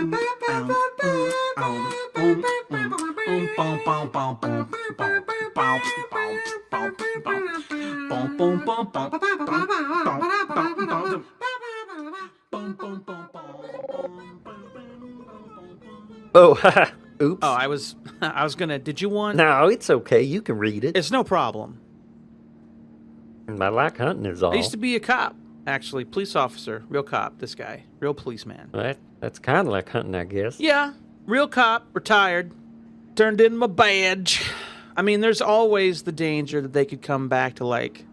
Oh, oops. Oh, I was gonna. Did you want? No, it's okay. You can read it. It's no problem. I like hunting is all. I used to be a cop, actually, police officer, real cop. This guy, real policeman. That's kind of like hunting, I guess. Yeah, real cop, retired, turned in my badge. I mean, there's always the danger that they could come back to, like,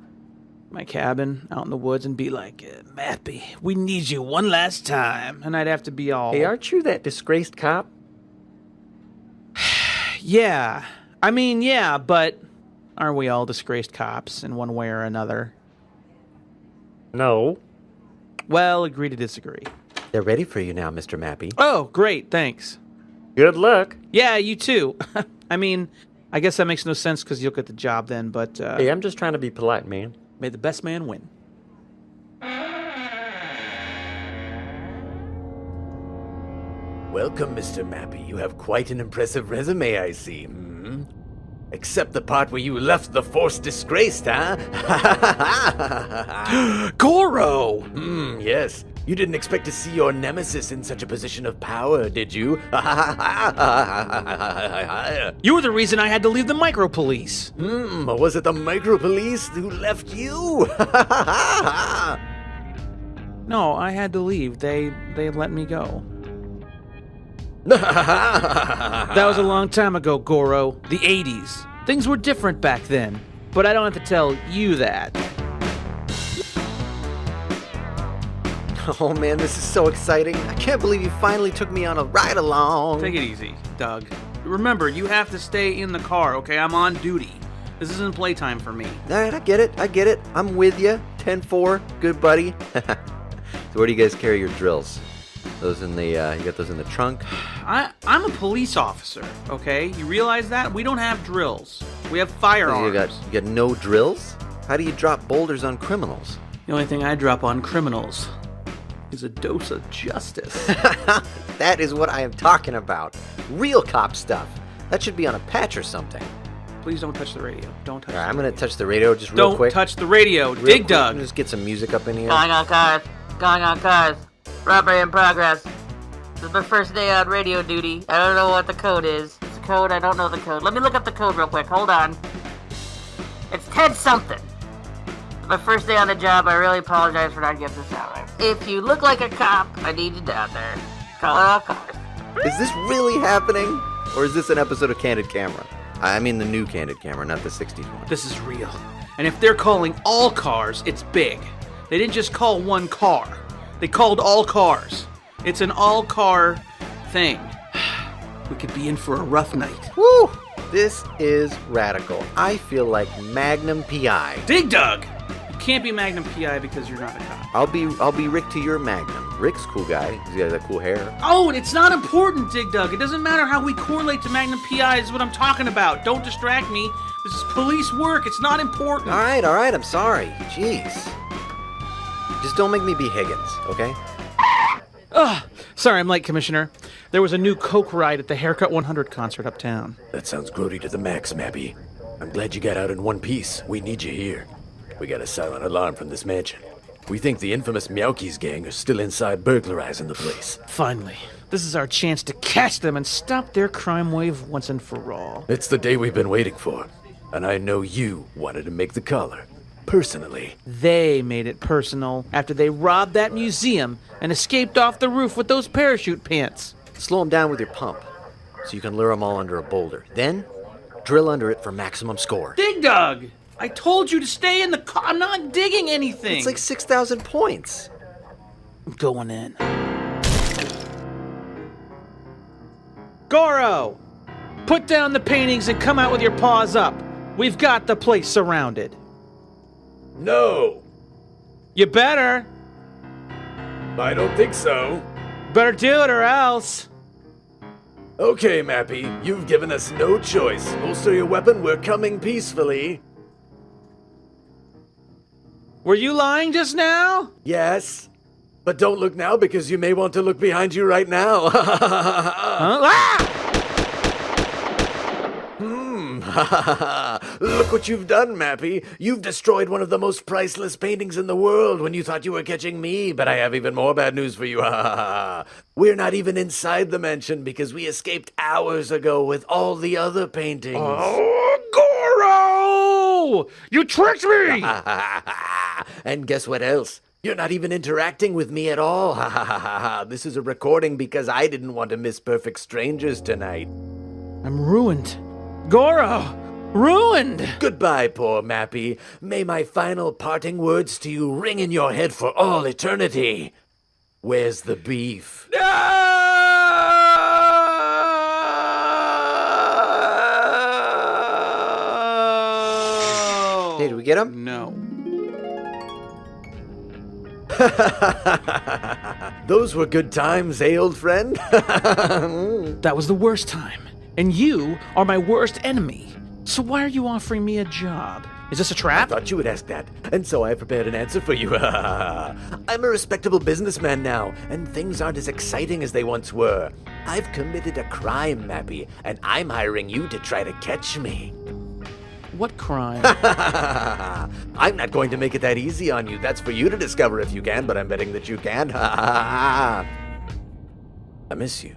my cabin out in the woods and be like, Mappy, we need you one last time. And I'd have to be all... Hey, aren't you that disgraced cop? Yeah. I mean, yeah, but aren't we all disgraced cops in one way or another? No. Well, agree to disagree. They're ready for you now, Mr. Mappy. Oh, great, thanks. Good luck. Yeah, you too. I mean, I guess that makes no sense because you'll get the job then, but... Hey, I'm just trying to be polite, man. May the best man win. Welcome, Mr. Mappy. You have quite an impressive resume, I see. Hmm? Except the part where you left the force disgraced, huh? Goro! Yes. You didn't expect to see your nemesis in such a position of power, did you? You were the reason I had to leave the micro police. Was it the micro police who left you? No, I had to leave. They let me go. That was a long time ago, Goro. The 80s. Things were different back then. But I don't have to tell you that. Oh man, this is so exciting. I can't believe you finally took me on a ride along. Take it easy, Doug. Remember, you have to stay in the car, okay? I'm on duty. This isn't playtime for me. Alright, I get it. I'm with you. 10-4, good buddy. So where do you guys carry your drills? Those in the, you got those in the trunk? I'm a police officer, okay? You realize that? We don't have drills. We have firearms. You got no drills? How do you drop boulders on criminals? The only thing I drop on criminals is a dose of justice. That is what I am talking about. Real cop stuff. That should be on a patch or something. Please don't touch the radio. Don't touch Alright, the I'm radio. going to touch the radio just real quick. Don't touch the radio. Real Dig quick. Doug. Just get some music up in here. Going on cars. Robbery in progress. This is my first day on radio duty. I don't know what the code is. It's a code, I don't know the code. Let me look up the code real quick. Hold on. It's 10 something. It's my first day on the job. I really apologize for not getting this out right. If you look like a cop, I need you down there. Call all cars. Is this really happening? Or is this an episode of Candid Camera? I mean the new Candid Camera, not the 60s one. This is real. And if they're calling all cars, it's big. They didn't just call one car. They called all cars. It's an all-car thing. We could be in for a rough night. Woo! This is radical. I feel like Magnum PI. Dig Doug! You can't be Magnum PI because you're not a cop. I'll be Rick to your Magnum. Rick's a cool guy. He's got that cool hair. Oh, and it's not important, Dig Doug. It doesn't matter how we correlate to Magnum PI. This is what I'm talking about. Don't distract me. This is police work. It's not important. All right. I'm sorry. Jeez. Just don't make me be Higgins, okay? Sorry, I'm late, Commissioner. There was a new Coke ride at the Haircut 100 concert uptown. That sounds grody to the max, Mappy. I'm glad you got out in one piece. We need you here. We got a silent alarm from this mansion. We think the infamous Meowkies gang are still inside burglarizing the place. Finally. This is our chance to catch them and stop their crime wave once and for all. It's the day we've been waiting for. And I know you wanted to make the collar. Personally. They made it personal after they robbed that museum and escaped off the roof with those parachute pants. Slow them down with your pump so you can lure them all under a boulder. Then, drill under it for maximum score. Dig Doug! I told you to stay in the car. I'm not digging anything. It's like 6,000 points. I'm going in. Goro! Put down the paintings and come out with your paws up. We've got the place surrounded. No! You better. I don't think so. Better do it or else. Okay, Mappy, you've given us no choice. Holster your weapon, we're coming peacefully. Were you lying just now? Yes. But don't look now because you may want to look behind you right now. Huh? Ah! Look what you've done, Mappy. You've destroyed one of the most priceless paintings in the world when you thought you were catching me, but I have even more bad news for you. We're not even inside the mansion because we escaped hours ago with all the other paintings. Oh, Goro! You tricked me! And guess what else? You're not even interacting with me at all. This is a recording because I didn't want to miss Perfect Strangers tonight. I'm ruined. Goro! Ruined! Goodbye, poor Mappy. May my final parting words to you ring in your head for all eternity. Where's the beef? Hey, did we get him? No. Those were good times, eh, old friend? That was the worst time. And you are my worst enemy. So why are you offering me a job? Is this a I trap? thought you would ask that, and so I prepared an answer for you. I'm a respectable businessman now, and things aren't as exciting as they once were. I've committed a crime, Mappy, and I'm hiring you to try to catch me. What crime? I'm not going to make it that easy on you. That's for you to discover if you can, but I'm betting that you can. I miss you.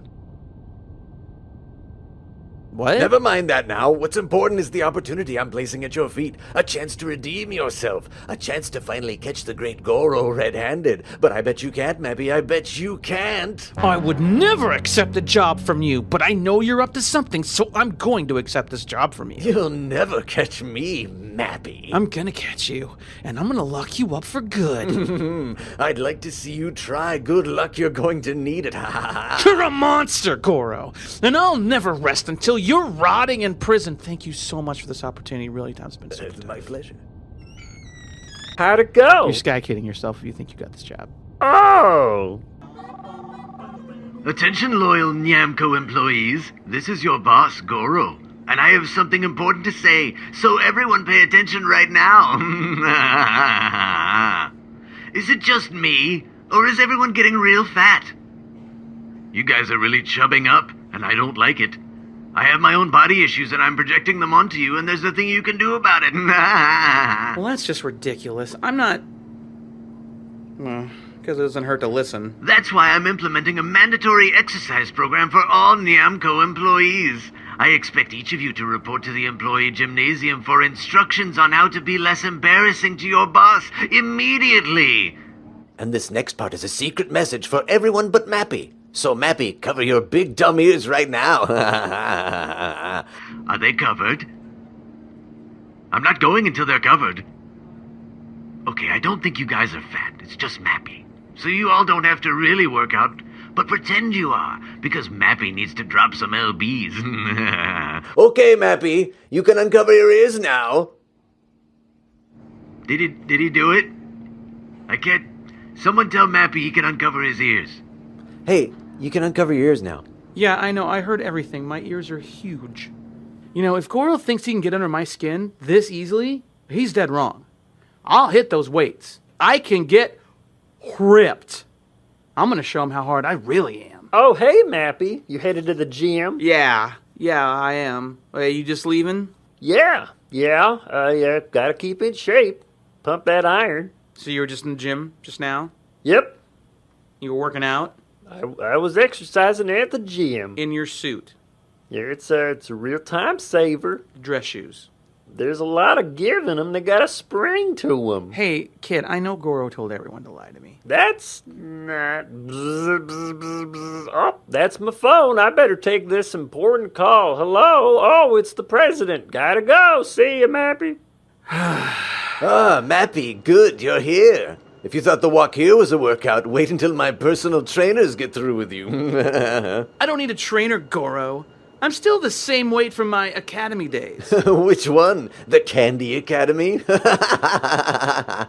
What? Never mind that now. What's important is the opportunity I'm placing at your feet. A chance to redeem yourself. A chance to finally catch the great Goro red-handed. But I bet you can't, Mappy. I bet you can't. I would never accept a job from you, but I know you're up to something, so I'm going to accept this job from you. You'll never catch me, Mappy. I'm gonna catch you, and I'm gonna lock you up for good. I'd like to see you try. Good luck, you're going to need it. You're a monster, Goro, and I'll never rest until you're rotting in prison. Thank you so much for this opportunity. Really, time's been so It's my pleasure. How'd it go? You're sky kidding yourself if you think you got this job. Oh! Attention, loyal Nyamco employees. This is your boss, Goro. And I have something important to say, so everyone pay attention right now. Is it just me, or is everyone getting real fat? You guys are really chubbing up, and I don't like it. I have my own body issues, and I'm projecting them onto you, and there's nothing you can do about it. Well, that's just ridiculous. I'm not... Well, because it doesn't hurt to listen. That's why I'm implementing a mandatory exercise program for all Nyamco employees. I expect each of you to report to the employee gymnasium for instructions on how to be less embarrassing to your boss immediately. And this next part is a secret message for everyone but Mappy. So, Mappy, cover your big dumb ears right now. Are they covered? I'm not going until they're covered. Okay, I don't think you guys are fat. It's just Mappy. So you all don't have to really work out, but pretend you are, because Mappy needs to drop some LBs. Okay, Mappy, you can uncover your ears now. Did he do it? I can't... Someone tell Mappy he can uncover his ears. Hey, you can uncover your ears now. Yeah, I know. I heard everything. My ears are huge. You know, if Goro thinks he can get under my skin this easily, he's dead wrong. I'll hit those weights. I can get ripped. I'm going to show him how hard I really am. Oh, hey, Mappy. You headed to the gym? Yeah, I am. Are you just leaving? Yeah. Gotta keep in shape. Pump that iron. So you were just in the gym just now? Yep. You were working out? I was exercising at the gym. In your suit? Yeah, it's a real time saver. Dress shoes? There's a lot of gear in them that got a spring to them. Hey, kid, I know Goro told everyone to lie to me. That's not... Oh, that's my phone. I better take this important call. Hello? Oh, it's the president. Gotta go. See you, Mappy. Mappy, good, you're here. If you thought the walk here was a workout, wait until my personal trainers get through with you. I don't need a trainer, Goro. I'm still the same weight from my academy days. Which one? The Candy Academy?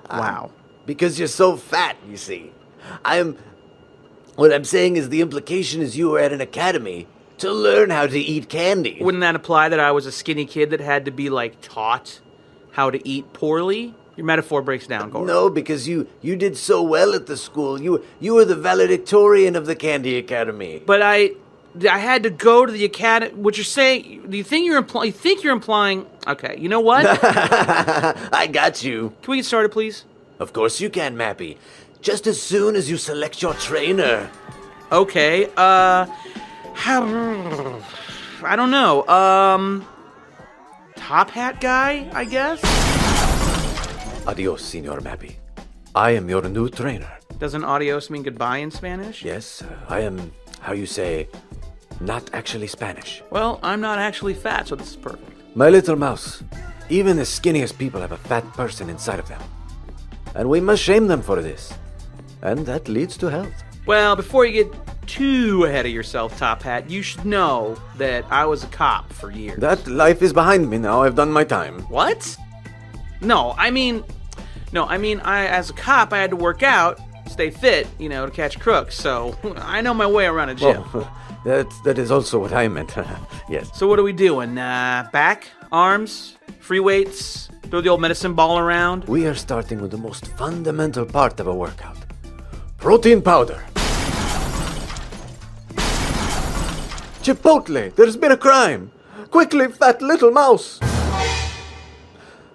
Wow. Because you're so fat, you see. What I'm saying is the implication is you were at an academy to learn how to eat candy. Wouldn't that imply that I was a skinny kid that had to be, taught how to eat poorly? Your metaphor breaks down, Goro. No, because you did so well at the school. You were the valedictorian of the Candy Academy. But I had to go to the academy. What you're saying? Do you think you're implying? Okay, you know what? I got you. Can we get started, please? Of course you can, Mappy. Just as soon as you select your trainer. Okay. I don't know. Top hat guy, I guess. Adios, Senor Mappy. I am your new trainer. Doesn't adios mean goodbye in Spanish? Yes, I am, how you say, not actually Spanish. Well, I'm not actually fat, so this is perfect. My little mouse, even the skinniest people have a fat person inside of them. And we must shame them for this. And that leads to health. Well, before you get too ahead of yourself, Top Hat, you should know that I was a cop for years. That life is behind me now. I've done my time. What? No, I mean, I as a cop, I had to work out, stay fit, to catch crooks. So I know my way around a gym. Well, that is also what I meant. Yes. So what are we doing? Back, arms, free weights, throw the old medicine ball around? We are starting with the most fundamental part of a workout. Protein powder. Chipotle, there's been a crime. Quickly, fat little mouse.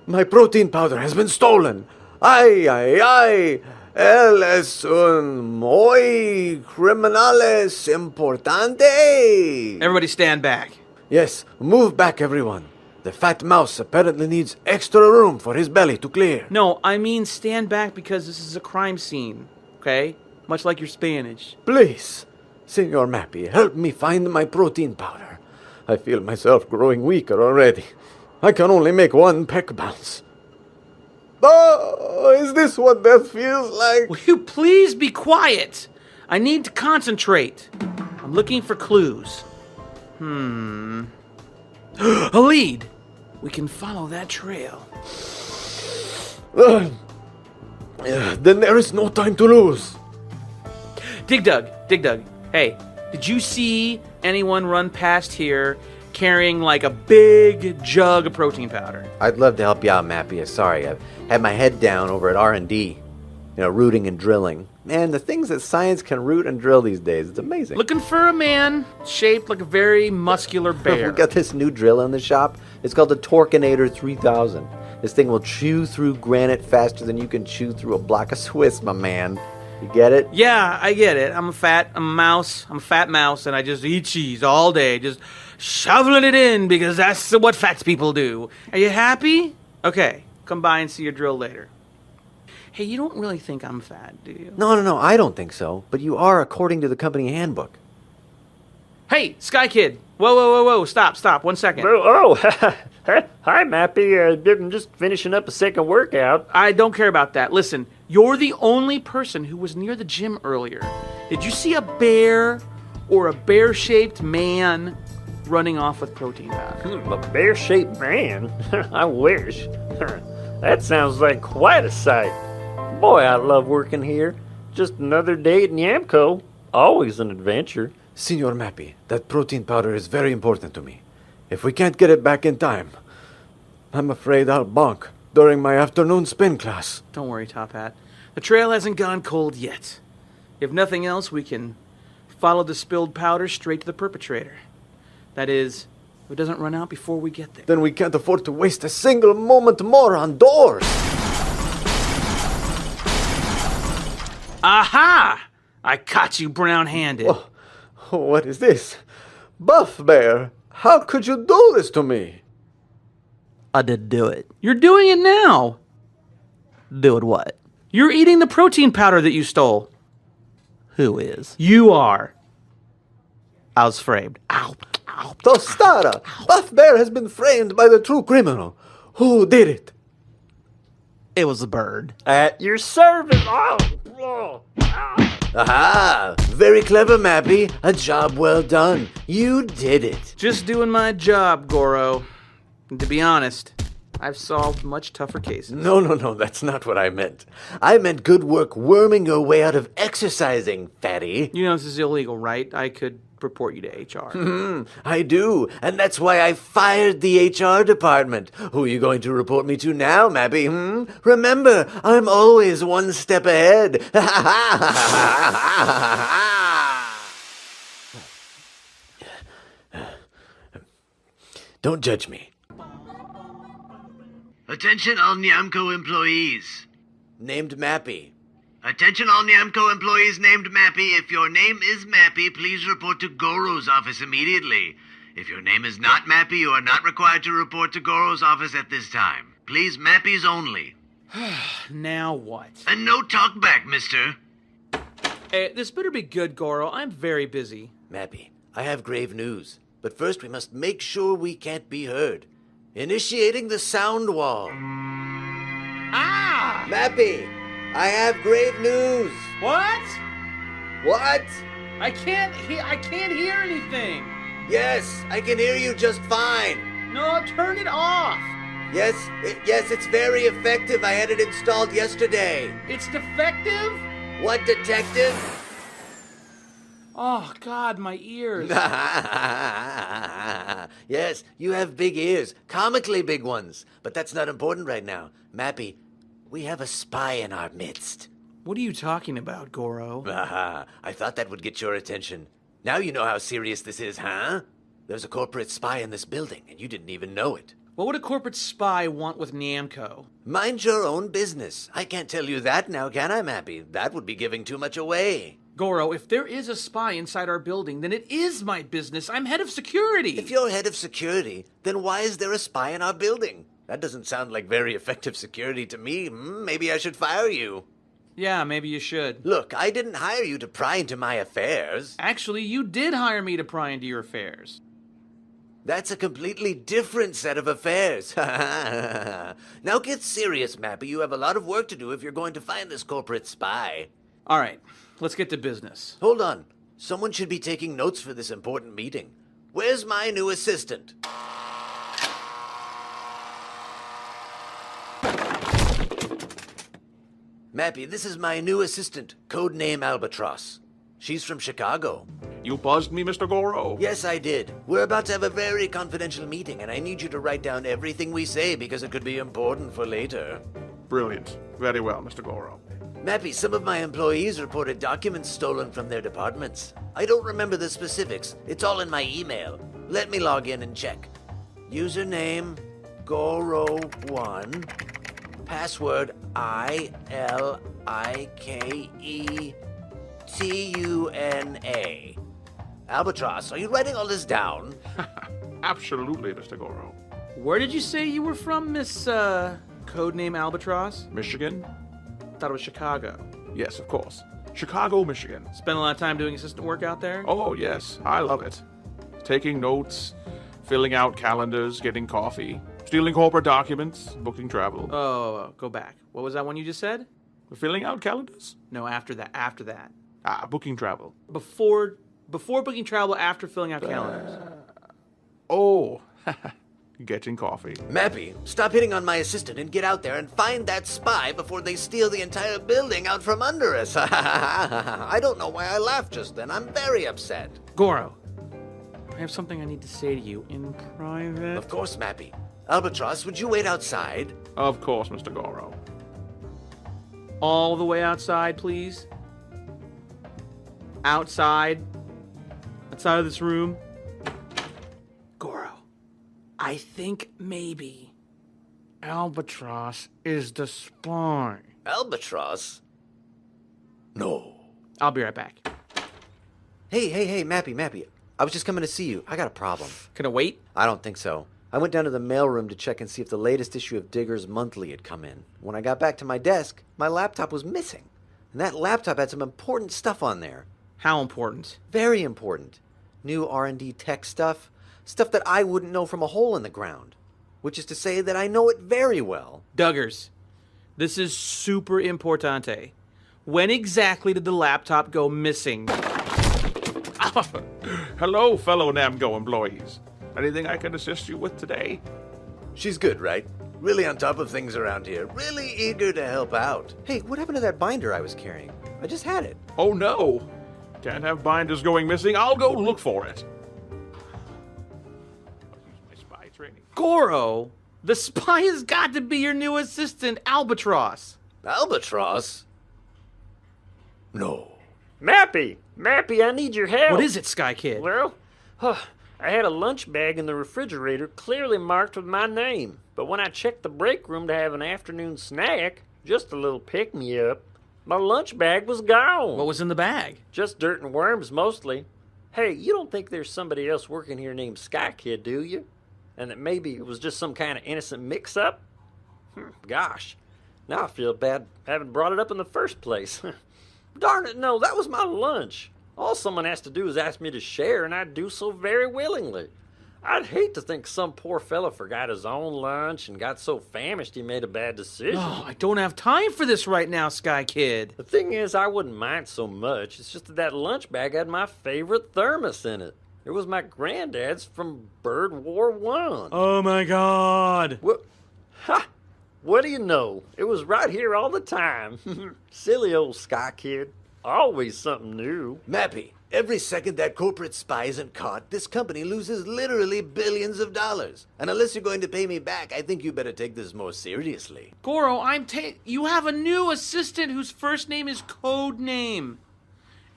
My protein powder has been stolen. Ay. Él es un muy criminales importante. Everybody stand back. Yes, move back, everyone. The fat mouse apparently needs extra room for his belly to clear. No, I mean stand back because this is a crime scene, okay? Much like your Spanish. Please, Senor Mappy, help me find my protein powder. I feel myself growing weaker already. I can only make one peck bounce. Oh, is this what death feels like? Will you please be quiet? I need to concentrate. I'm looking for clues. A lead. We can follow that trail. Then there is no time to lose. Dig Dug. Hey, did you see anyone run past here carrying like a big jug of protein powder? I'd love to help you out, Mappy. Sorry, I've had my head down over at R&D, rooting and drilling. Man, the things that science can root and drill these days, it's amazing. Looking for a man shaped like a very muscular bear. We got this new drill in the shop. It's called the Torquinator 3000. This thing will chew through granite faster than you can chew through a block of Swiss, my man. You get it? Yeah, I get it. I'm a fat mouse, and I just eat cheese all day, just shoveling it in because that's what fat people do. Are you happy? Okay, come by and see your drill later. Hey, you don't really think I'm fat, do you? No, I don't think so. But you are according to the company handbook. Hey, Sky Kid! Whoa, stop, 1 second. Hi, Mappy. I'm just finishing up a second workout. I don't care about that. Listen, you're the only person who was near the gym earlier. Did you see a bear or a bear-shaped man running off with protein powder? A bear-shaped man? I wish. That sounds like quite a sight. Boy, I love working here. Just another day at Yamco. Always an adventure. Senor Mappy, that protein powder is very important to me. If we can't get it back in time, I'm afraid I'll bonk during my afternoon spin class. Don't worry, Top Hat. The trail hasn't gone cold yet. If nothing else, we can follow the spilled powder straight to the perpetrator. That is, if it doesn't run out before we get there. Then we can't afford to waste a single moment more on doors. Aha! I caught you brown-handed. Oh, what is this? Buff Bear, how could you do this to me? I did do it. You're doing it now. Do it what? You're eating the protein powder that you stole. Who is? You are. I was framed. Tostada, Buff Bear has been framed by the true criminal. Who did it? It was a bird. At your service. Aha! Very clever, Mappy. A job well done. You did it. Just doing my job, Goro. And to be honest, I've solved much tougher cases. No, that's not what I meant. I meant good work worming your way out of exercising, fatty. You know this is illegal, right? I could report you to HR. I do, and that's why I fired the HR department. Who are you going to report me to now, Mappy? Remember, I'm always one step ahead. Don't judge me. Attention all Nyamco employees. Named Mappy. Attention all Nyamco employees named Mappy. If your name is Mappy, please report to Goro's office immediately. If your name is not Mappy, you are not required to report to Goro's office at this time. Please, Mappy's only. Now what? And no talk back, mister. Hey, this better be good, Goro. I'm very busy. Mappy, I have grave news. But first we must make sure we can't be heard. Initiating the sound wall. Ah! Mappy, I have grave news. What? What? I can't hear anything. Yes, I can hear you just fine. No, turn it off. Yes, it's very effective. I had it installed yesterday. It's defective? What, detective? Oh, God, my ears. Yes, you have big ears, comically big ones. But that's not important right now. Mappy, we have a spy in our midst. What are you talking about, Goro? I thought that would get your attention. Now you know how serious this is, huh? There's a corporate spy in this building, and you didn't even know it. What would a corporate spy want with Namco? Mind your own business. I can't tell you that now, can I, Mappy? That would be giving too much away. Goro, if there is a spy inside our building, then it is my business. I'm head of security. If you're head of security, then why is there a spy in our building? That doesn't sound like very effective security to me. Maybe I should fire you. Yeah, maybe you should. Look, I didn't hire you to pry into my affairs. Actually, you did hire me to pry into your affairs. That's a completely different set of affairs. Now get serious, Mappy. You have a lot of work to do if you're going to find this corporate spy. All right, let's get to business. Hold on. Someone should be taking notes for this important meeting. Where's my new assistant? Mappy, this is my new assistant, codename Albatross. She's from Chicago. You buzzed me, Mr. Goro? Yes, I did. We're about to have a very confidential meeting, and I need you to write down everything we say because it could be important for later. Brilliant. Very well, Mr. Goro. Mappy, some of my employees reported documents stolen from their departments. I don't remember the specifics. It's all in my email. Let me log in and check. Username, Goro1. Password, ILIKETUNA. Albatross, are you writing all this down? Absolutely, Mr. Goro. Where did you say you were from, Miss, codename Albatross? Michigan? Thought it was Chicago. Yes, of course. Chicago, Michigan. Spent a lot of time doing assistant work out there? Oh, yes. I love it. Taking notes, filling out calendars, getting coffee, stealing corporate documents, booking travel. Oh, go back. What was that one you just said? Filling out calendars? No, after that. Booking travel. Before booking travel, after filling out calendars. Oh, getting coffee. Mappy, stop hitting on my assistant and get out there and find that spy before they steal the entire building out from under us. I don't know why I laughed just then. I'm very upset. Goro, I have something I need to say to you in private. Of course, Mappy. Albatross, would you wait outside? Of course, Mr. Goro. All the way outside, please. Outside of this room. Goro, I think maybe Albatross is the spy. Albatross? No. I'll be right back. Hey, Mappy. I was just coming to see you. I got a problem. Can I wait? I don't think so. I went down to the mailroom to check and see if the latest issue of Digger's Monthly had come in. When I got back to my desk, my laptop was missing. And that laptop had some important stuff on there. How important? Very important. New R&D tech stuff. Stuff that I wouldn't know from a hole in the ground. Which is to say that I know it very well. Duggars, this is super importante. When exactly did the laptop go missing? Hello, fellow Namco employees. Anything I can assist you with today? She's good, right? Really on top of things around here. Really eager to help out. Hey, what happened to that binder I was carrying? I just had it. Oh no! Can't have binders going missing. I'll go look for it. My spy training. Goro, the spy has got to be your new assistant, Albatross. Albatross? No. Mappy! Mappy, I need your help. What is it, Sky Kid? Well, I had a lunch bag in the refrigerator clearly marked with my name. But when I checked the break room to have an afternoon snack, just a little pick-me-up, my lunch bag was gone. What was in the bag? Just dirt and worms, mostly. Hey, you don't think there's somebody else working here named Sky Kid, do you? And that maybe it was just some kind of innocent mix-up? Gosh, now I feel bad having brought it up in the first place. Darn it, no, that was my lunch. All someone has to do is ask me to share, and I'd do so very willingly. I'd hate to think some poor fella forgot his own lunch and got so famished he made a bad decision. Oh, I don't have time for this right now, Sky Kid. The thing is, I wouldn't mind so much. It's just that lunch bag had my favorite thermos in it. It was my granddad's from Bird War One. Oh my God. What do you know? It was right here all the time. Silly old Sky Kid. Always something new. Mappy, every second that corporate spy isn't caught, this company loses literally billions of dollars. And unless you're going to pay me back, I think you better take this more seriously. Goro, you have a new assistant whose first name is Codename.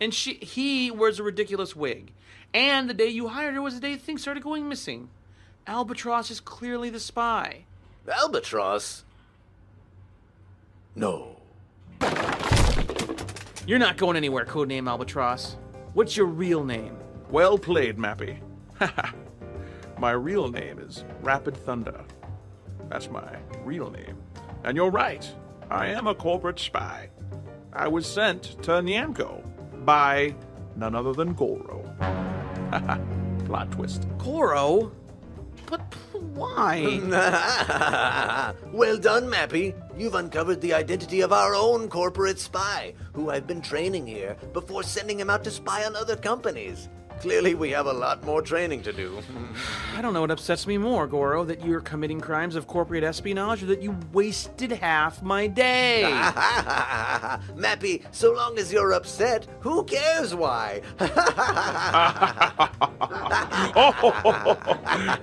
And he wears a ridiculous wig. And the day you hired her was the day things started going missing. Albatross is clearly the spy. Albatross? No. You're not going anywhere, Codename Albatross. What's your real name? Well played, Mappy. My real name is Rapid Thunder. That's my real name. And you're right. I am a corporate spy. I was sent to Nyamko by none other than Goro. Plot twist. Goro? But why? Well done, Mappy. You've uncovered the identity of our own corporate spy, who I've been training here before sending him out to spy on other companies. Clearly, we have a lot more training to do. I don't know what upsets me more, Goro, that you're committing crimes of corporate espionage or that you wasted half my day. Mappy, so long as you're upset, who cares why?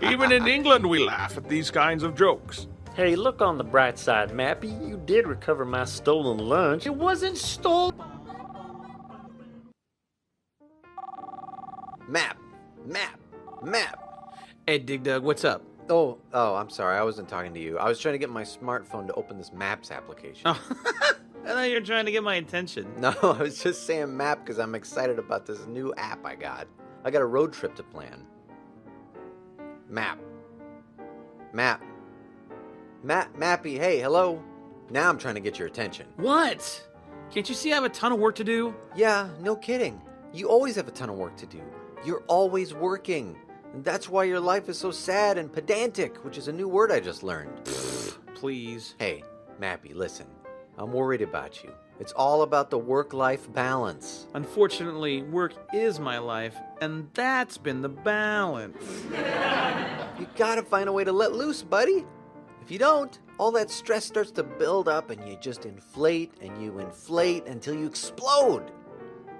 Even in England, we laugh at these kinds of jokes. Hey, look on the bright side, Mappy. You did recover my stolen lunch. It wasn't stolen. Map. Hey, Dig Dug, what's up? Oh, I'm sorry. I wasn't talking to you. I was trying to get my smartphone to open this Maps application. Oh, I thought you were trying to get my attention. No, I was just saying Map because I'm excited about this new app I got. I got a road trip to plan. Mappy, hey, hello. Now I'm trying to get your attention. What? Can't you see I have a ton of work to do? Yeah, no kidding. You always have a ton of work to do. You're always working. And that's why your life is so sad and pedantic, which is a new word I just learned. Please. Hey, Mappy, listen. I'm worried about you. It's all about the work-life balance. Unfortunately, work is my life, and that's been the balance. You gotta find a way to let loose, buddy. If you don't, all that stress starts to build up and you just inflate and you inflate until you explode.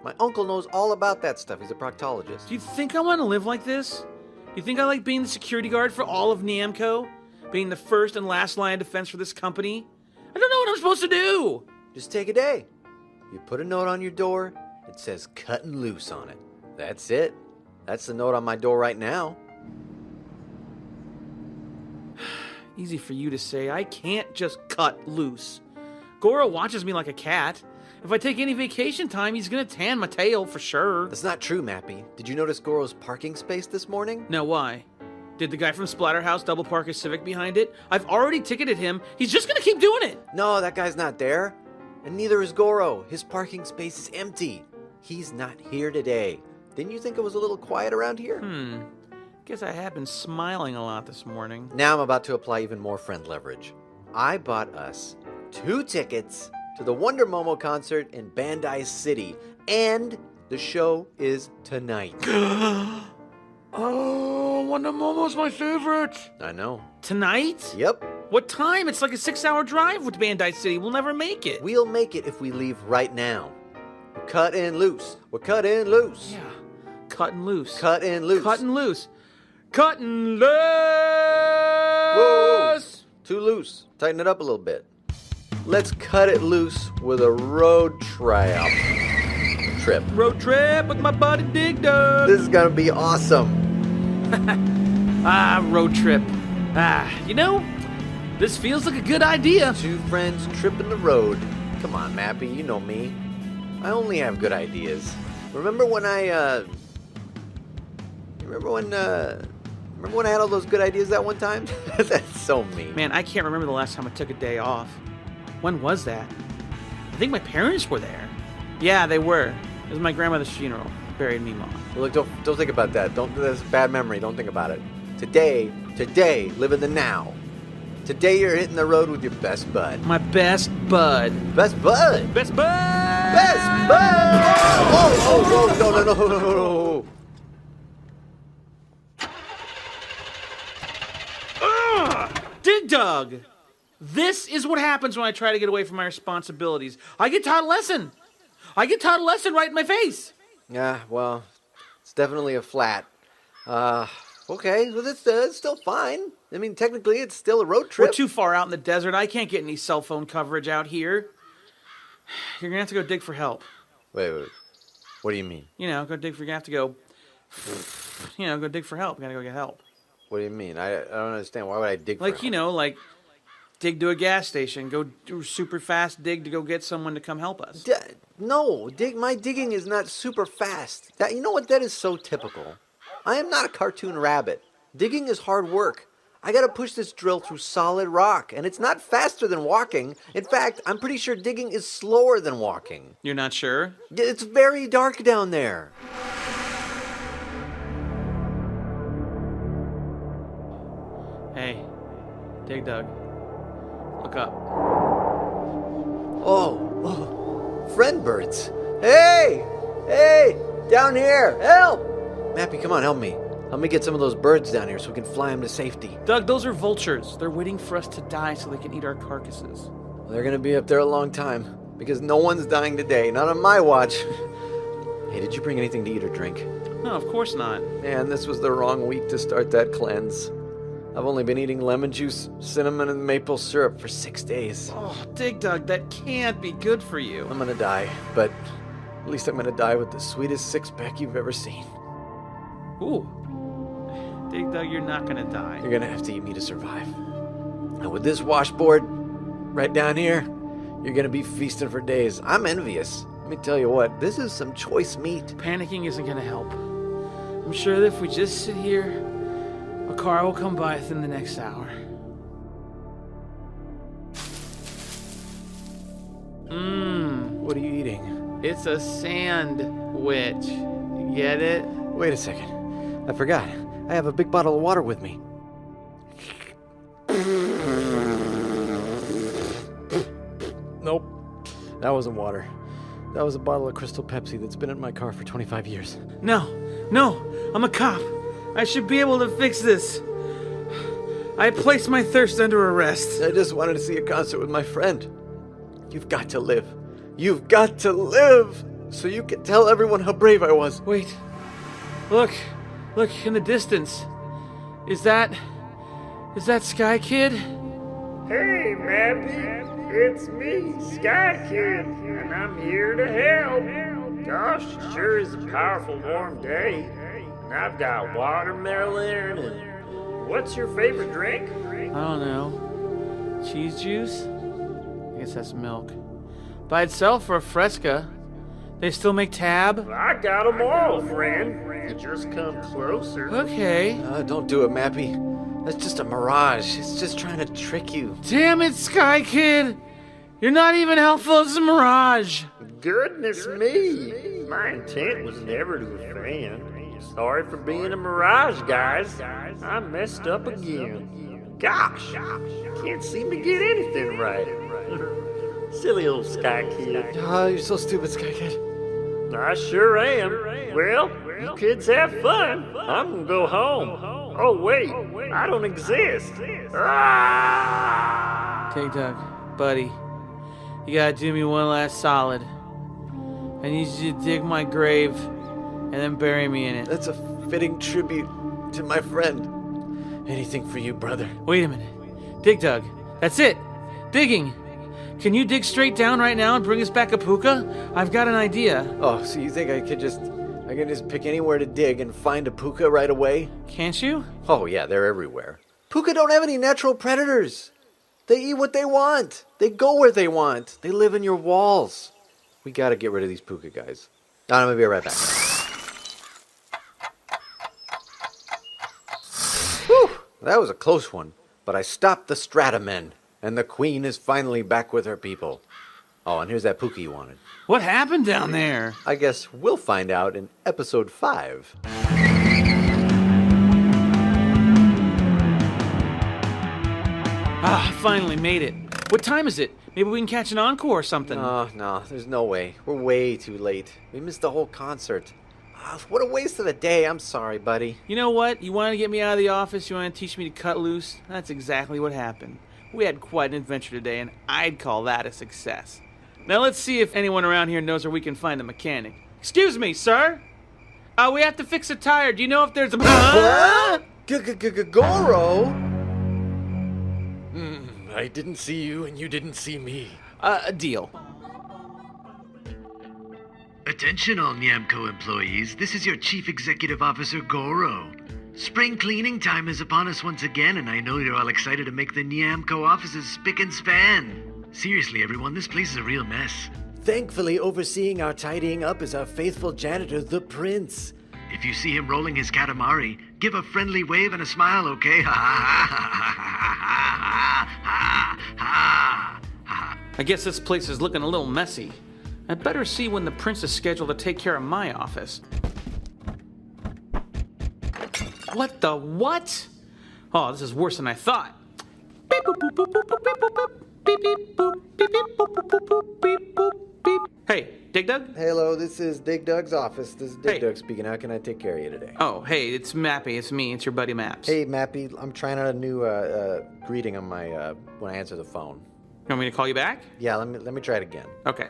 My uncle knows all about that stuff. He's a proctologist. Do you think I want to live like this? Do you think I like being the security guard for all of Namco? Being the first and last line of defense for this company? I don't know what I'm supposed to do! Just take a day. You put a note on your door. It says cutting loose on it. That's it. That's the note on my door right now. Easy for you to say. I can't just cut loose. Goro watches me like a cat. If I take any vacation time, he's gonna tan my tail for sure. That's not true, Mappy. Did you notice Goro's parking space this morning? No, why? Did the guy from Splatterhouse double park his Civic behind it? I've already ticketed him. He's just gonna keep doing it. No, that guy's not there. And neither is Goro. His parking space is empty. He's not here today. Didn't you think it was a little quiet around here? Guess I have been smiling a lot this morning. Now I'm about to apply even more friend leverage. I bought us 2 tickets to the Wonder Momo concert in Bandai City, and the show is tonight. Oh, Wonder Momo's my favorite. I know. Tonight? Yep. What time? It's like a 6-hour drive with Bandai City. We'll never make it. We'll make it if we leave right now. The cutting loose. We're cutting loose. Yeah. Cutting loose. Cutting loose. Cutting loose. Cutting loose. Whoa. Too loose. Tighten it up a little bit. Let's cut it loose with a road trip. Road trip with my buddy Dig Dug. This is gonna be awesome. Road trip. This feels like a good idea. Two friends tripping the road. Come on, Mappy, you know me. I only have good ideas. Remember when I had all those good ideas that one time? That's so mean. Man, I can't remember the last time I took a day off. When was that? I think my parents were there. Yeah, they were. It was my grandmother's funeral. Buried me, Mom. Look, don't think about that. That's a bad memory. Don't think about it. Today, live in the now. Today you're hitting the road with your best bud. My best bud. Best bud. Best bud. Best bud. Oh, no. Dig Dug! This is what happens when I try to get away from my responsibilities. I get taught a lesson. I get taught a lesson right in my face. Yeah, well, it's definitely a flat. Okay, well, it's still fine. I mean, technically, it's still a road trip. We're too far out in the desert. I can't get any cell phone coverage out here. You're gonna have to go dig for help. Wait. What do you mean? Go dig for. You have to go. Go dig for help. You gotta go get help. What do you mean? I don't understand. Why would I dig for help? Like dig to a gas station. Go do a super fast dig to go get someone to come help us. No, my digging is not super fast. You know what? That is so typical. I am not a cartoon rabbit. Digging is hard work. I gotta push this drill through solid rock, and it's not faster than walking. In fact, I'm pretty sure digging is slower than walking. You're not sure? It's very dark down there. Hey, Dig Dug. Look up. Oh, friend birds. Hey, down here, help! Mappy, come on, help me. Help me get some of those birds down here so we can fly them to safety. Doug, those are vultures. They're waiting for us to die so they can eat our carcasses. Well, they're gonna be up there a long time because no one's dying today, not on my watch. Hey, did you bring anything to eat or drink? No, of course not. Man, this was the wrong week to start that cleanse. I've only been eating lemon juice, cinnamon, and maple syrup for 6 days. Oh, Dig Dug, that can't be good for you. I'm gonna die, but at least I'm gonna die with the sweetest six-pack you've ever seen. Ooh. Dig Dug, you're not gonna die. You're gonna have to eat me to survive. And with this washboard right down here, you're gonna be feasting for days. I'm envious. Let me tell you what, this is some choice meat. Panicking isn't gonna help. I'm sure that if we just sit here, a car will come by within the next hour. What are you eating? It's a sandwich. You get it? Wait a second. I forgot. I have a big bottle of water with me. Nope. That wasn't water. That was a bottle of Crystal Pepsi that's been in my car for 25 years. No, I'm a cop. I should be able to fix this. I placed my thirst under arrest. I just wanted to see a concert with my friend. You've got to live. You've got to live so you can tell everyone how brave I was. Wait. Look in the distance. Is that Sky Kid? Hey, Mappy, it's me, Sky Kid, and I'm here to help. Gosh, it sure is a powerful warm day, and I've got watermelon and what's your favorite drink? I don't know. Cheese juice? I guess that's milk. By itself for a Fresca. They still make Tab? I got 'em all, friend. You just come closer. Okay. Don't do it, Mappy. That's just a mirage. It's just trying to trick you. Damn it, Sky Kid! You're not even helpful. It's a mirage. Goodness me. My intent was never to offend. Sorry for being a mirage, guys. I messed up again. Gosh, can't seem to get anything right. Silly old Sky Kid. Oh, you're so stupid, Sky Kid. I sure am. Well, you kids have fun. I'm gonna go home. Oh, wait, I don't exist. Ah! Dig Dug, buddy, you gotta do me one last solid. I need you to dig my grave and then bury me in it. That's a fitting tribute to my friend. Anything for you, brother. Wait a minute. Dig, Doug. That's it. Digging. Can you dig straight down right now and bring us back a puka? I've got an idea. Oh, so you think I can just pick anywhere to dig and find a puka right away? Can't you? Oh yeah, they're everywhere. Puka don't have any natural predators. They eat what they want. They go where they want. They live in your walls. We gotta get rid of these puka guys. I'm gonna be right back. Whew, that was a close one, but I stopped the strata men, and the queen is finally back with her people. Oh, and here's that puka you wanted. What happened down there? I guess we'll find out in episode 5. Ah, finally made it. What time is it? Maybe we can catch an encore or something. Oh, no, there's no way. We're way too late. We missed the whole concert. What a waste of a day. I'm sorry, buddy. You know what? You want to get me out of the office? You want to teach me to cut loose? That's exactly what happened. We had quite an adventure today, and I'd call that a success. Now let's see if anyone around here knows where we can find a mechanic. Excuse me, sir? We have to fix a tire. Do you know if there's a... Goro? I didn't see you, and you didn't see me. A deal. Attention all Nyamco employees, this is your Chief Executive Officer Goro. Spring cleaning time is upon us once again, and I know you're all excited to make the Nyamco offices spick and span. Seriously everyone, this place is a real mess. Thankfully, overseeing our tidying up is our faithful janitor, the Prince. If you see him rolling his katamari, give a friendly wave and a smile, okay? I guess this place is looking a little messy. I'd better see when the prince is scheduled to take care of my office. What the what? Oh, this is worse than I thought. Beep, boop, boop, boop, boop, boop, beep, boop, boop. Beep, beep, boop, beep, beep, boop, boop, boop, boop, beep, boop, beep. Hey, Dig Dug? Hello, this is Dig Dug's office. This is Dig Hey. Dug speaking. How can I take care of you today? Oh, hey, it's Mappy. It's me. It's your buddy Maps. Hey, Mappy, I'm trying out a new greeting on my when I answer the phone. You want me to call you back? Yeah, let me try it again. Okay.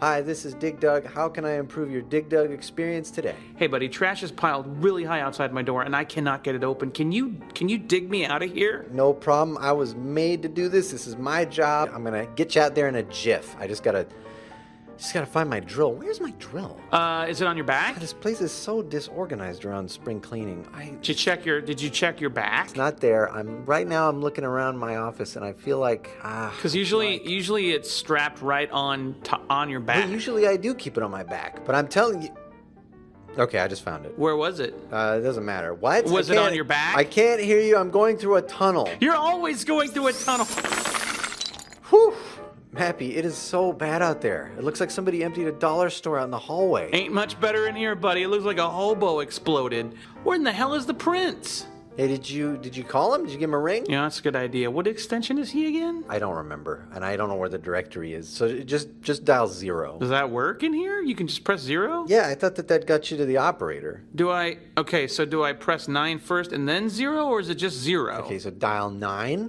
Hi, this is Dig Dug. How can I improve your Dig Dug experience today? Hey, buddy, trash is piled really high outside my door, and I cannot get it open. Can you dig me out of here? No problem. I was made to do this. This is my job. I'm gonna get you out there in a jiff. I just gotta find my drill. Where's my drill? Is it on your back? This place is so disorganized around spring cleaning. Did you check your back? It's not there. Right now I'm looking around my office and I feel like Because usually it's strapped right on your back. Well, usually I do keep it on my back, but I'm telling you. Okay, I just found it. Where was it? It doesn't matter. What? Was it on your back? I can't hear you. I'm going through a tunnel. You're always going through a tunnel. Whew. Mappy, it is so bad out there. It looks like somebody emptied a dollar store out in the hallway. Ain't much better in here, buddy. It looks like a hobo exploded. Where in the hell is the prince? Hey, did you call him? Did you give him a ring? Yeah, that's a good idea. What extension is he again? I don't remember, and I don't know where the directory is. So just dial 0. Does that work in here? You can just press 0? Yeah, I thought that got you to the operator. Do I press 9 first and then 0, or is it just 0? Okay, so dial 9,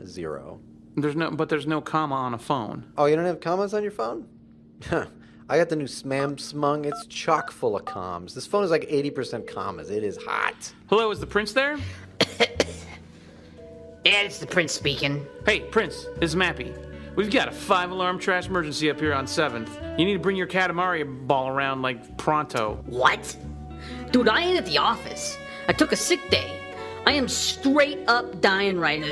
0. There's no comma on a phone. Oh, you don't have commas on your phone? Huh. I got the new Smung. It's chock full of comms. This phone is like 80% commas. It is hot. Hello, is the prince there? Yeah, it's the prince speaking. Hey, Prince, this is Mappy. We've got a 5-alarm trash emergency up here on 7th. You need to bring your Katamari ball around like pronto. What? Dude, I ain't at the office. I took a sick day. I am straight up dying right now.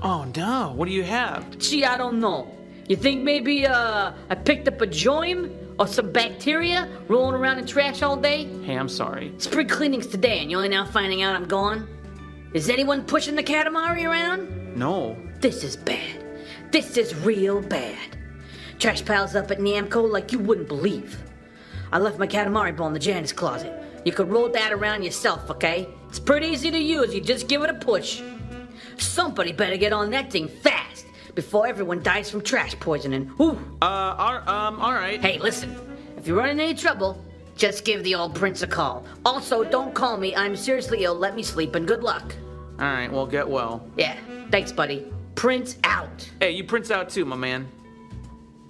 Oh no, what do you have? Gee, I don't know. You think maybe I picked up a germ or some bacteria rolling around in trash all day? Hey, I'm sorry. Spring cleaning's today and you're only now finding out I'm gone? Is anyone pushing the Katamari around? No. This is bad. This is real bad. Trash piles up at Namco like you wouldn't believe. I left my Katamari ball in the janitor's closet. You could roll that around yourself, okay? It's pretty easy to use. You just give it a push. Somebody better get on that thing fast before everyone dies from trash poisoning. Ooh. All right. Hey, listen. If you run into any trouble, just give the old prince a call. Also, don't call me. I'm seriously ill. Let me sleep and good luck. All right, well, get well. Yeah, thanks, buddy. Prince out. Hey, you prince out too, my man.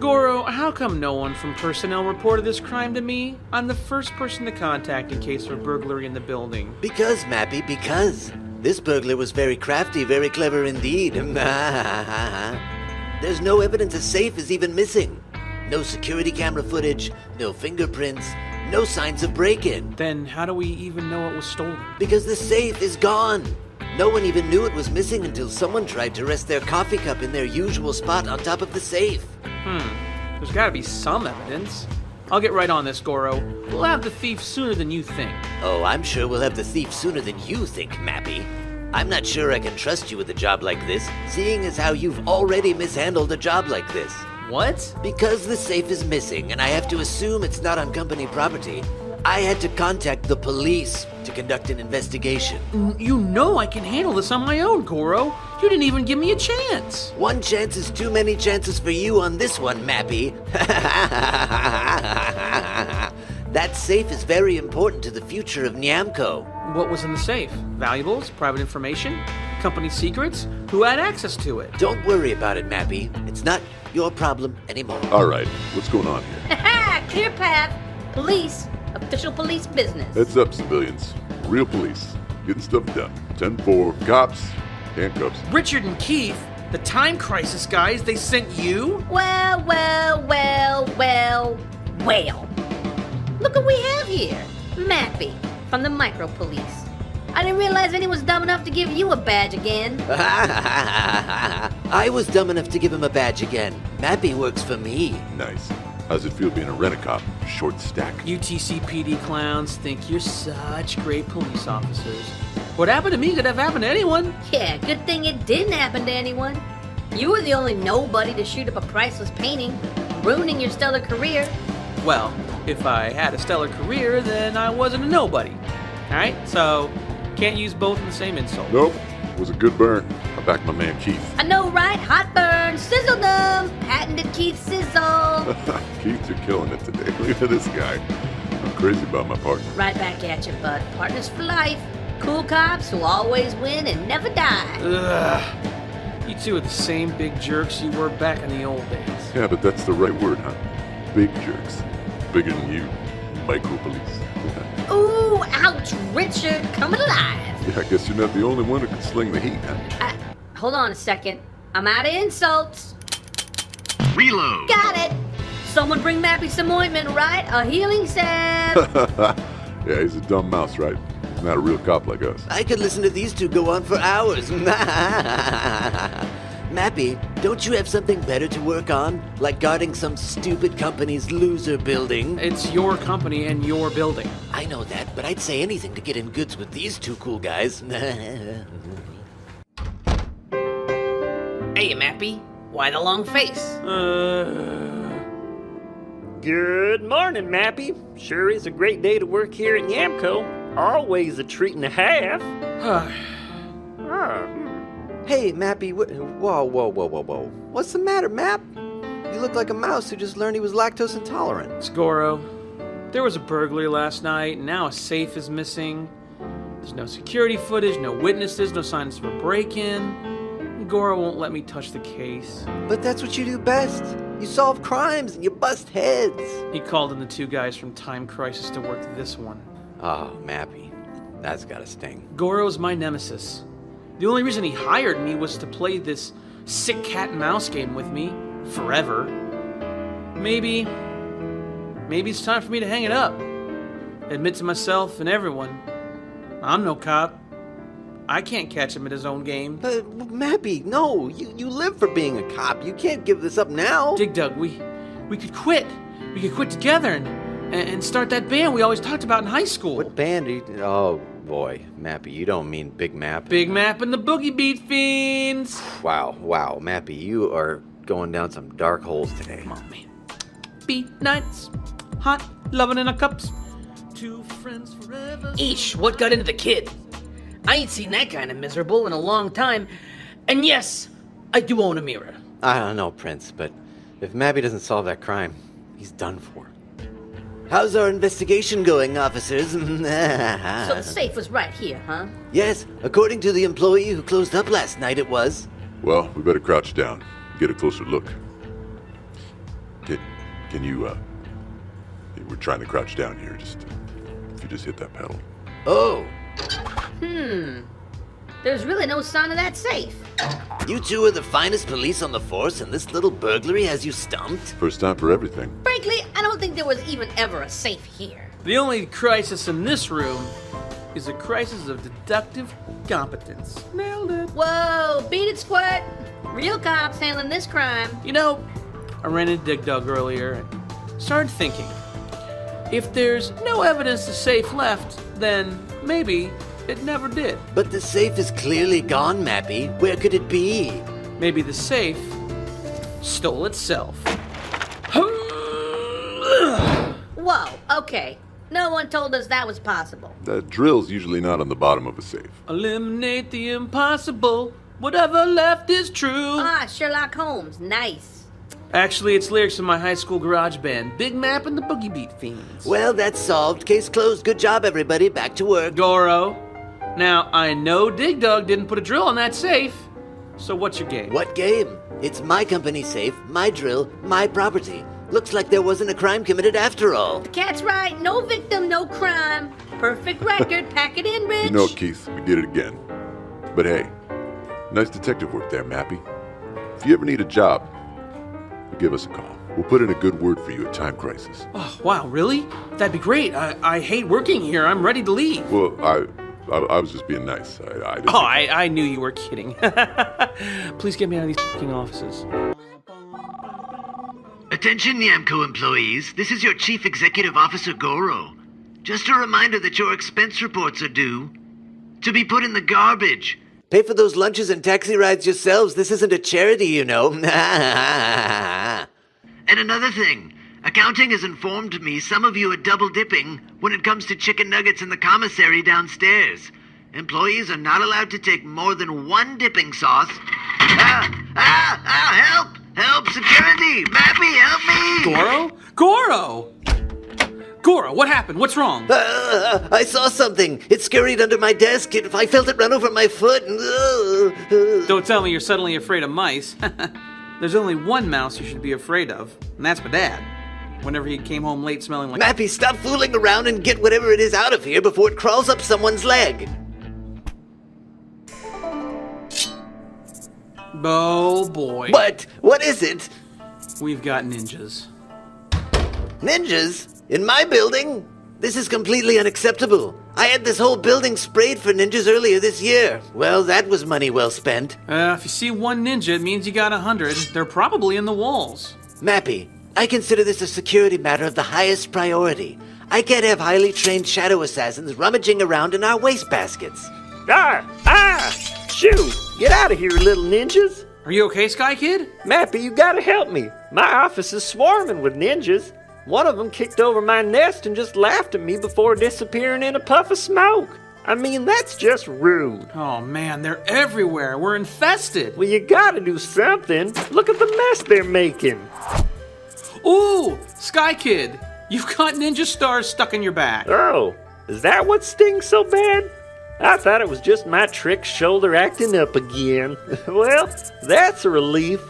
Goro, how come no one from personnel reported this crime to me? I'm the first person to contact in case of a burglary in the building. Because, Mappy, because. This burglar was very crafty, very clever indeed. There's no evidence a safe is even missing. No security camera footage, no fingerprints, no signs of break-in. Then how do we even know it was stolen? Because the safe is gone. No one even knew it was missing until someone tried to rest their coffee cup in their usual spot on top of the safe. There's gotta be some evidence. I'll get right on this, Goro. We'll have the thief sooner than you think. Oh, I'm sure we'll have the thief sooner than you think, Mappy. I'm not sure I can trust you with a job like this, seeing as how you've already mishandled a job like this. What? Because the safe is missing, and I have to assume it's not on company property, I had to contact the police to conduct an investigation. You know I can handle this on my own, Goro. You didn't even give me a chance. One chance is too many chances for you on this one, Mappy. That safe is very important to the future of Nyamco. What was in the safe? Valuables? Private information? Company secrets? Who had access to it? Don't worry about it, Mappy. It's not your problem anymore. All right, what's going on here? Clear path. Police. Official police business. Heads up, civilians. Real police. Getting stuff done. 10-4, cops, handcuffs. Richard and Keith, the time crisis guys, they sent you? Well. Look what we have here. Mappy, from the Micro Police. I didn't realize anyone's dumb enough to give you a badge again. I was dumb enough to give him a badge again. Mappy works for me. Nice. How's it feel being a rent-a-cop? Short stack. UTC PD clowns think you're such great police officers. What happened to me could have happened to anyone. Yeah, good thing it didn't happen to anyone. You were the only nobody to shoot up a priceless painting, ruining your stellar career. Well, if I had a stellar career, then I wasn't a nobody. Alright, so can't use both in the same insult. Nope. It was a good burn. I backed my man Keith. I know, right? Hot burn, sizzle them, patented Keith sizzle. Keith, you're killing it today. Look at this guy. I'm crazy about my partner. Right back at you, bud. Partners for life. Cool cops who always win and never die. Ugh. You two are the same big jerks you were back in the old days. Yeah, but that's the right word, huh? Big jerks. Bigger than you. Micro police. Ooh, ouch, Richard, coming alive. Yeah, I guess you're not the only one who can sling the heat, huh? Hold on a second. I'm out of insults. Reload. Got it. Someone bring Mappy some ointment, right? A healing salve. Yeah, he's a dumb mouse, right? He's not a real cop like us. I could listen to these two go on for hours. Mappy, don't you have something better to work on? Like guarding some stupid company's loser building? It's your company and your building. I know that, but I'd say anything to get in goods with these two cool guys. Hey, Mappy. Why the long face? Good morning, Mappy. Sure is a great day to work here at Nyamco. Always a treat and a half. Hey, Mappy, whoa. What's the matter, Map? You look like a mouse who just learned he was lactose intolerant. It's Goro. There was a burglary last night, and now a safe is missing. There's no security footage, no witnesses, no signs of a break-in. Goro won't let me touch the case. But that's what you do best. You solve crimes and you bust heads. He called in the two guys from Time Crisis to work this one. Oh, Mappy, that's gotta sting. Goro's my nemesis. The only reason he hired me was to play this sick cat and mouse game with me forever. Maybe it's time for me to hang it up. Admit to myself and everyone, I'm no cop. I can't catch him at his own game. But, Mappy, no, you live for being a cop. You can't give this up now. Dig Dug, we could quit. We could quit together and start that band we always talked about in high school. What band are you... Oh, boy, Mappy, you don't mean Big Map. Big Map and the Boogie Beat Fiends. Wow, Mappy, you are going down some dark holes today. Come on, man. Beat nights, hot loving in our cups, two friends forever. Eesh, what got into the kid? I ain't seen that kind of miserable in a long time. And yes, I do own a mirror. I don't know, Prince, but if Mappy doesn't solve that crime, he's done for. How's our investigation going, officers? So the safe was right here, huh? Yes, according to the employee who closed up last night, it was. Well, we better crouch down, get a closer look. Can you, we're trying to crouch down here. If you just hit that pedal. Oh, There's really no sign of that safe. you two are the finest police on the force, and this little burglary has you stumped? First time for everything. Frankly, I don't think there was even ever a safe here. The only crisis in this room is a crisis of deductive competence. Nailed it. Whoa, beat it, Squirt. Real cops handling this crime. You know, I ran into Dig Dug earlier and started thinking. If there's no evidence the safe left, then maybe it never did. But the safe is clearly gone, Mappy. Where could it be? Maybe the safe stole itself. Whoa, okay. No one told us that was possible. That drill's usually not on the bottom of a safe. Eliminate the impossible. Whatever left is true. Ah, Sherlock Holmes, nice. Actually, it's lyrics from my high school garage band, Big Map and the Boogie Beat Fiends. Well, that's solved. Case closed. Good job, everybody. Back to work. Goro. Now, I know Dig Dug didn't put a drill on that safe. So what's your game? What game? It's my company safe, my drill, my property. Looks like there wasn't a crime committed after all. The cat's right. No victim, no crime. Perfect record. Pack it in, Rich. You know, Keith, we did it again. But hey, nice detective work there, Mappy. If you ever need a job, give us a call. We'll put in a good word for you at Time Crisis. Oh, wow, really? That'd be great. I hate working here. I'm ready to leave. Well, I was just being nice. I didn't I knew you were kidding. Please get me out of these fucking offices. Attention, Namco employees. This is your Chief Executive Officer Goro. Just a reminder that your expense reports are due to be put in the garbage. Pay for those lunches and taxi rides yourselves. This isn't a charity, you know. And another thing, accounting has informed me some of you are double dipping when it comes to chicken nuggets in the commissary downstairs. Employees are not allowed to take more than one dipping sauce. Help! Help! Security! Mappy, help me! Goro? Goro, what happened? What's wrong? I saw something. It scurried under my desk. I felt it run over my foot. Don't tell me you're suddenly afraid of mice. There's only one mouse you should be afraid of, and that's my dad. Whenever he came home late smelling like... Mappy, stop fooling around and get whatever it is out of here before it crawls up someone's leg. Oh, boy. What? What is it? We've got ninjas. Ninjas? In my building? This is completely unacceptable. I had this whole building sprayed for ninjas earlier this year. Well, that was money well spent. If you see one ninja, it means you got 100. They're probably in the walls. Mappy, I consider this a security matter of the highest priority. I can't have highly trained shadow assassins rummaging around in our wastebaskets. Shoo! Get out of here, little ninjas! Are you okay, Sky Kid? Mappy, you gotta help me. My office is swarming with ninjas. One of them kicked over my nest and just laughed at me before disappearing in a puff of smoke. I mean, that's just rude. Oh man, they're everywhere. We're infested. Well, you gotta do something. Look at the mess they're making. Ooh, Sky Kid, you've got ninja stars stuck in your back. Oh, is that what stings so bad? I thought it was just my trick shoulder acting up again. Well, that's a relief,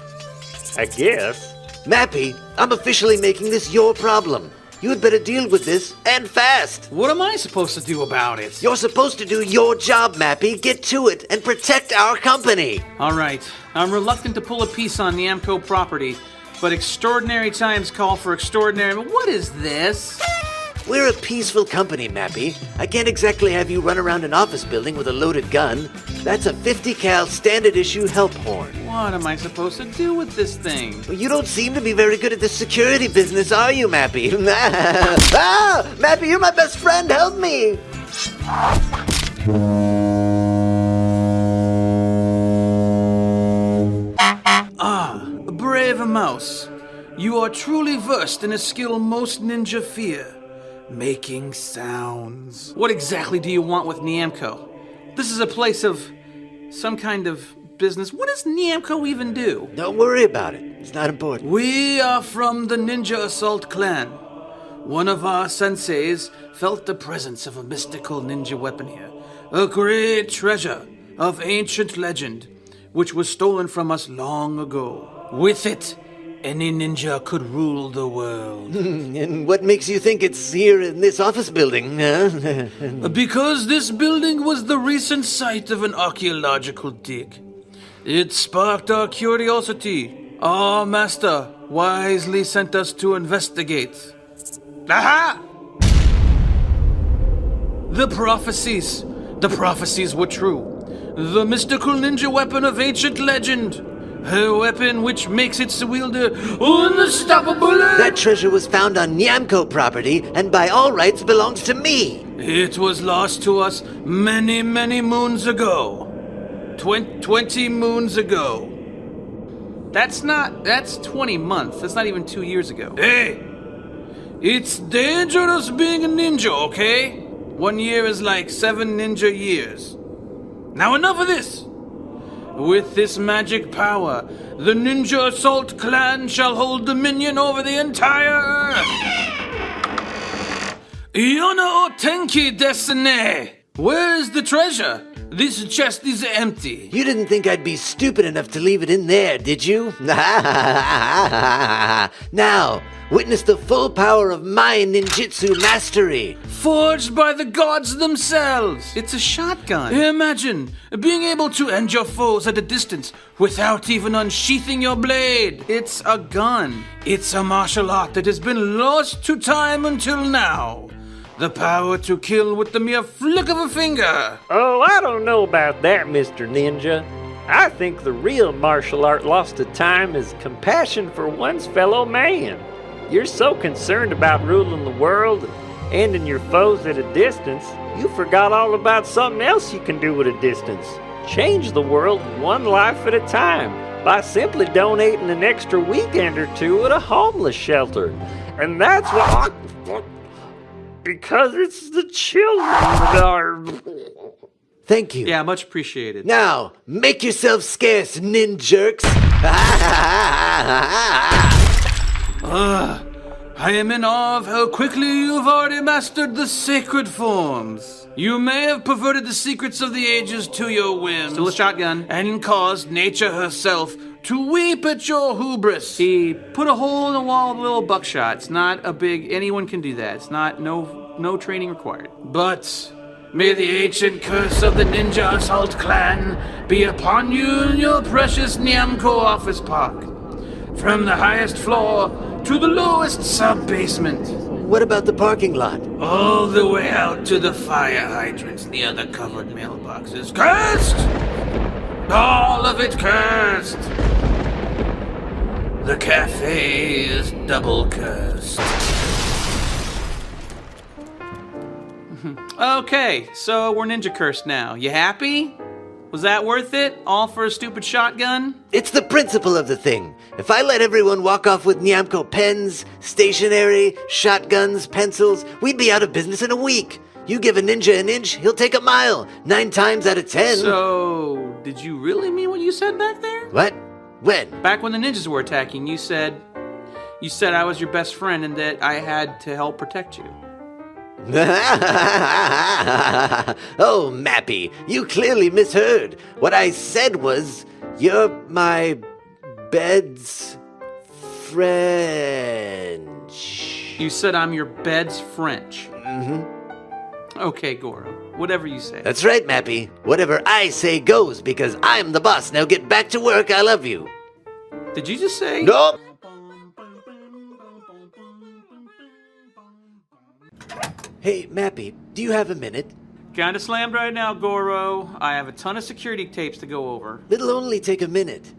I guess. Mappy, I'm officially making this your problem. You had better deal with this, and fast. What am I supposed to do about it? You're supposed to do your job, Mappy. Get to it and protect our company. All right, I'm reluctant to pull a piece on Namco property, but extraordinary times call for extraordinary... What is this? We're a peaceful company, Mappy. I can't exactly have you run around an office building with a loaded gun. That's a 50 cal standard issue help horn. What am I supposed to do with this thing? Well, you don't seem to be very good at the security business, are you, Mappy? Mappy, you're my best friend. Help me. Brave mouse. You are truly versed in a skill most ninja fear. Making sounds. What exactly do you want with Namco? This is a place of some kind of business. What does Namco even do? Don't worry about it. It's not important. We are from the Ninja Assault Clan. One of our senseis felt the presence of a mystical ninja weapon here. A great treasure of ancient legend, which was stolen from us long ago. With it, any ninja could rule the world. And what makes you think it's here in this office building, huh? Because this building was the recent site of an archaeological dig. It sparked our curiosity. Our master wisely sent us to investigate. Aha! The prophecies were true. The mystical ninja weapon of ancient legend. A weapon which makes its wielder unstoppable. That treasure was found on Nyamko property and by all rights belongs to me. It was lost to us many, many moons ago. 20 moons ago. That's 20 months. That's not even 2 years ago. Hey! It's dangerous being a ninja, okay? 1 year is like 7 ninja years. Now enough of this! With this magic power, the Ninja Assault Clan shall hold dominion over the entire Earth! Yona o Tenki Desune! Where is the treasure? This chest is empty. You didn't think I'd be stupid enough to leave it in there, did you? Now, witness the full power of my ninjutsu mastery. Forged by the gods themselves. It's a shotgun. Imagine being able to end your foes at a distance without even unsheathing your blade. It's a gun. It's a martial art that has been lost to time until now. The power to kill with the mere flick of a finger. Oh, I don't know about that, Mr. Ninja. I think the real martial art lost to time is compassion for one's fellow man. You're so concerned about ruling the world and ending your foes at a distance, you forgot all about something else you can do at a distance. Change the world one life at a time by simply donating an extra weekend or two at a homeless shelter. And that's what because it's the children that are... Thank you. Yeah, much appreciated. Now, make yourself scarce, ninjerks. I am in awe of how quickly you've already mastered the sacred forms. You may have perverted the secrets of the ages to your whims. Still a shotgun. And caused nature herself to weep at your hubris. He put a hole in the wall with a little buckshot. It's not a big... Anyone can do that. It's not... No training required. But... may the ancient curse of the Ninja Assault Clan be upon you and your precious Nyamko office park. From the highest floor to the lowest sub-basement. What about the parking lot? All the way out to the fire hydrants near the covered mailboxes. Cursed! All of it cursed! The cafe is double cursed. Okay, so we're ninja cursed now. You happy? Was that worth it? All for a stupid shotgun? It's the principle of the thing. If I let everyone walk off with Nyamko pens, stationery, shotguns, pencils, we'd be out of business in a week. You give a ninja an inch, he'll take a mile. 9 times out of 10. So, did you really mean what you said back there? What? When? Back when the ninjas were attacking, you said I was your best friend and that I had to help protect you. Oh, Mappy, you clearly misheard. What I said was, you're my bed's French. You said I'm your bed's French. Mm-hmm. Okay, Goro. Whatever you say. That's right, Mappy. Whatever I say goes, because I'm the boss. Now get back to work. I love you. Did you just say? Nope. Hey, Mappy, do you have a minute? Kinda slammed right now, Goro. I have a ton of security tapes to go over. It'll only take a minute.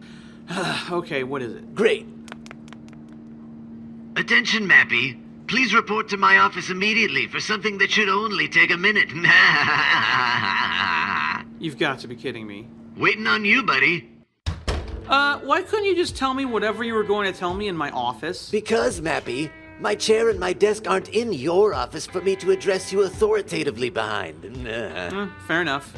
Okay, what is it? Great. Attention, Mappy. Please report to my office immediately for something that should only take a minute. You've got to be kidding me. Waiting on you, buddy. Why couldn't you just tell me whatever you were going to tell me in my office? Because, Mappy, my chair and my desk aren't in your office for me to address you authoritatively behind. Fair enough.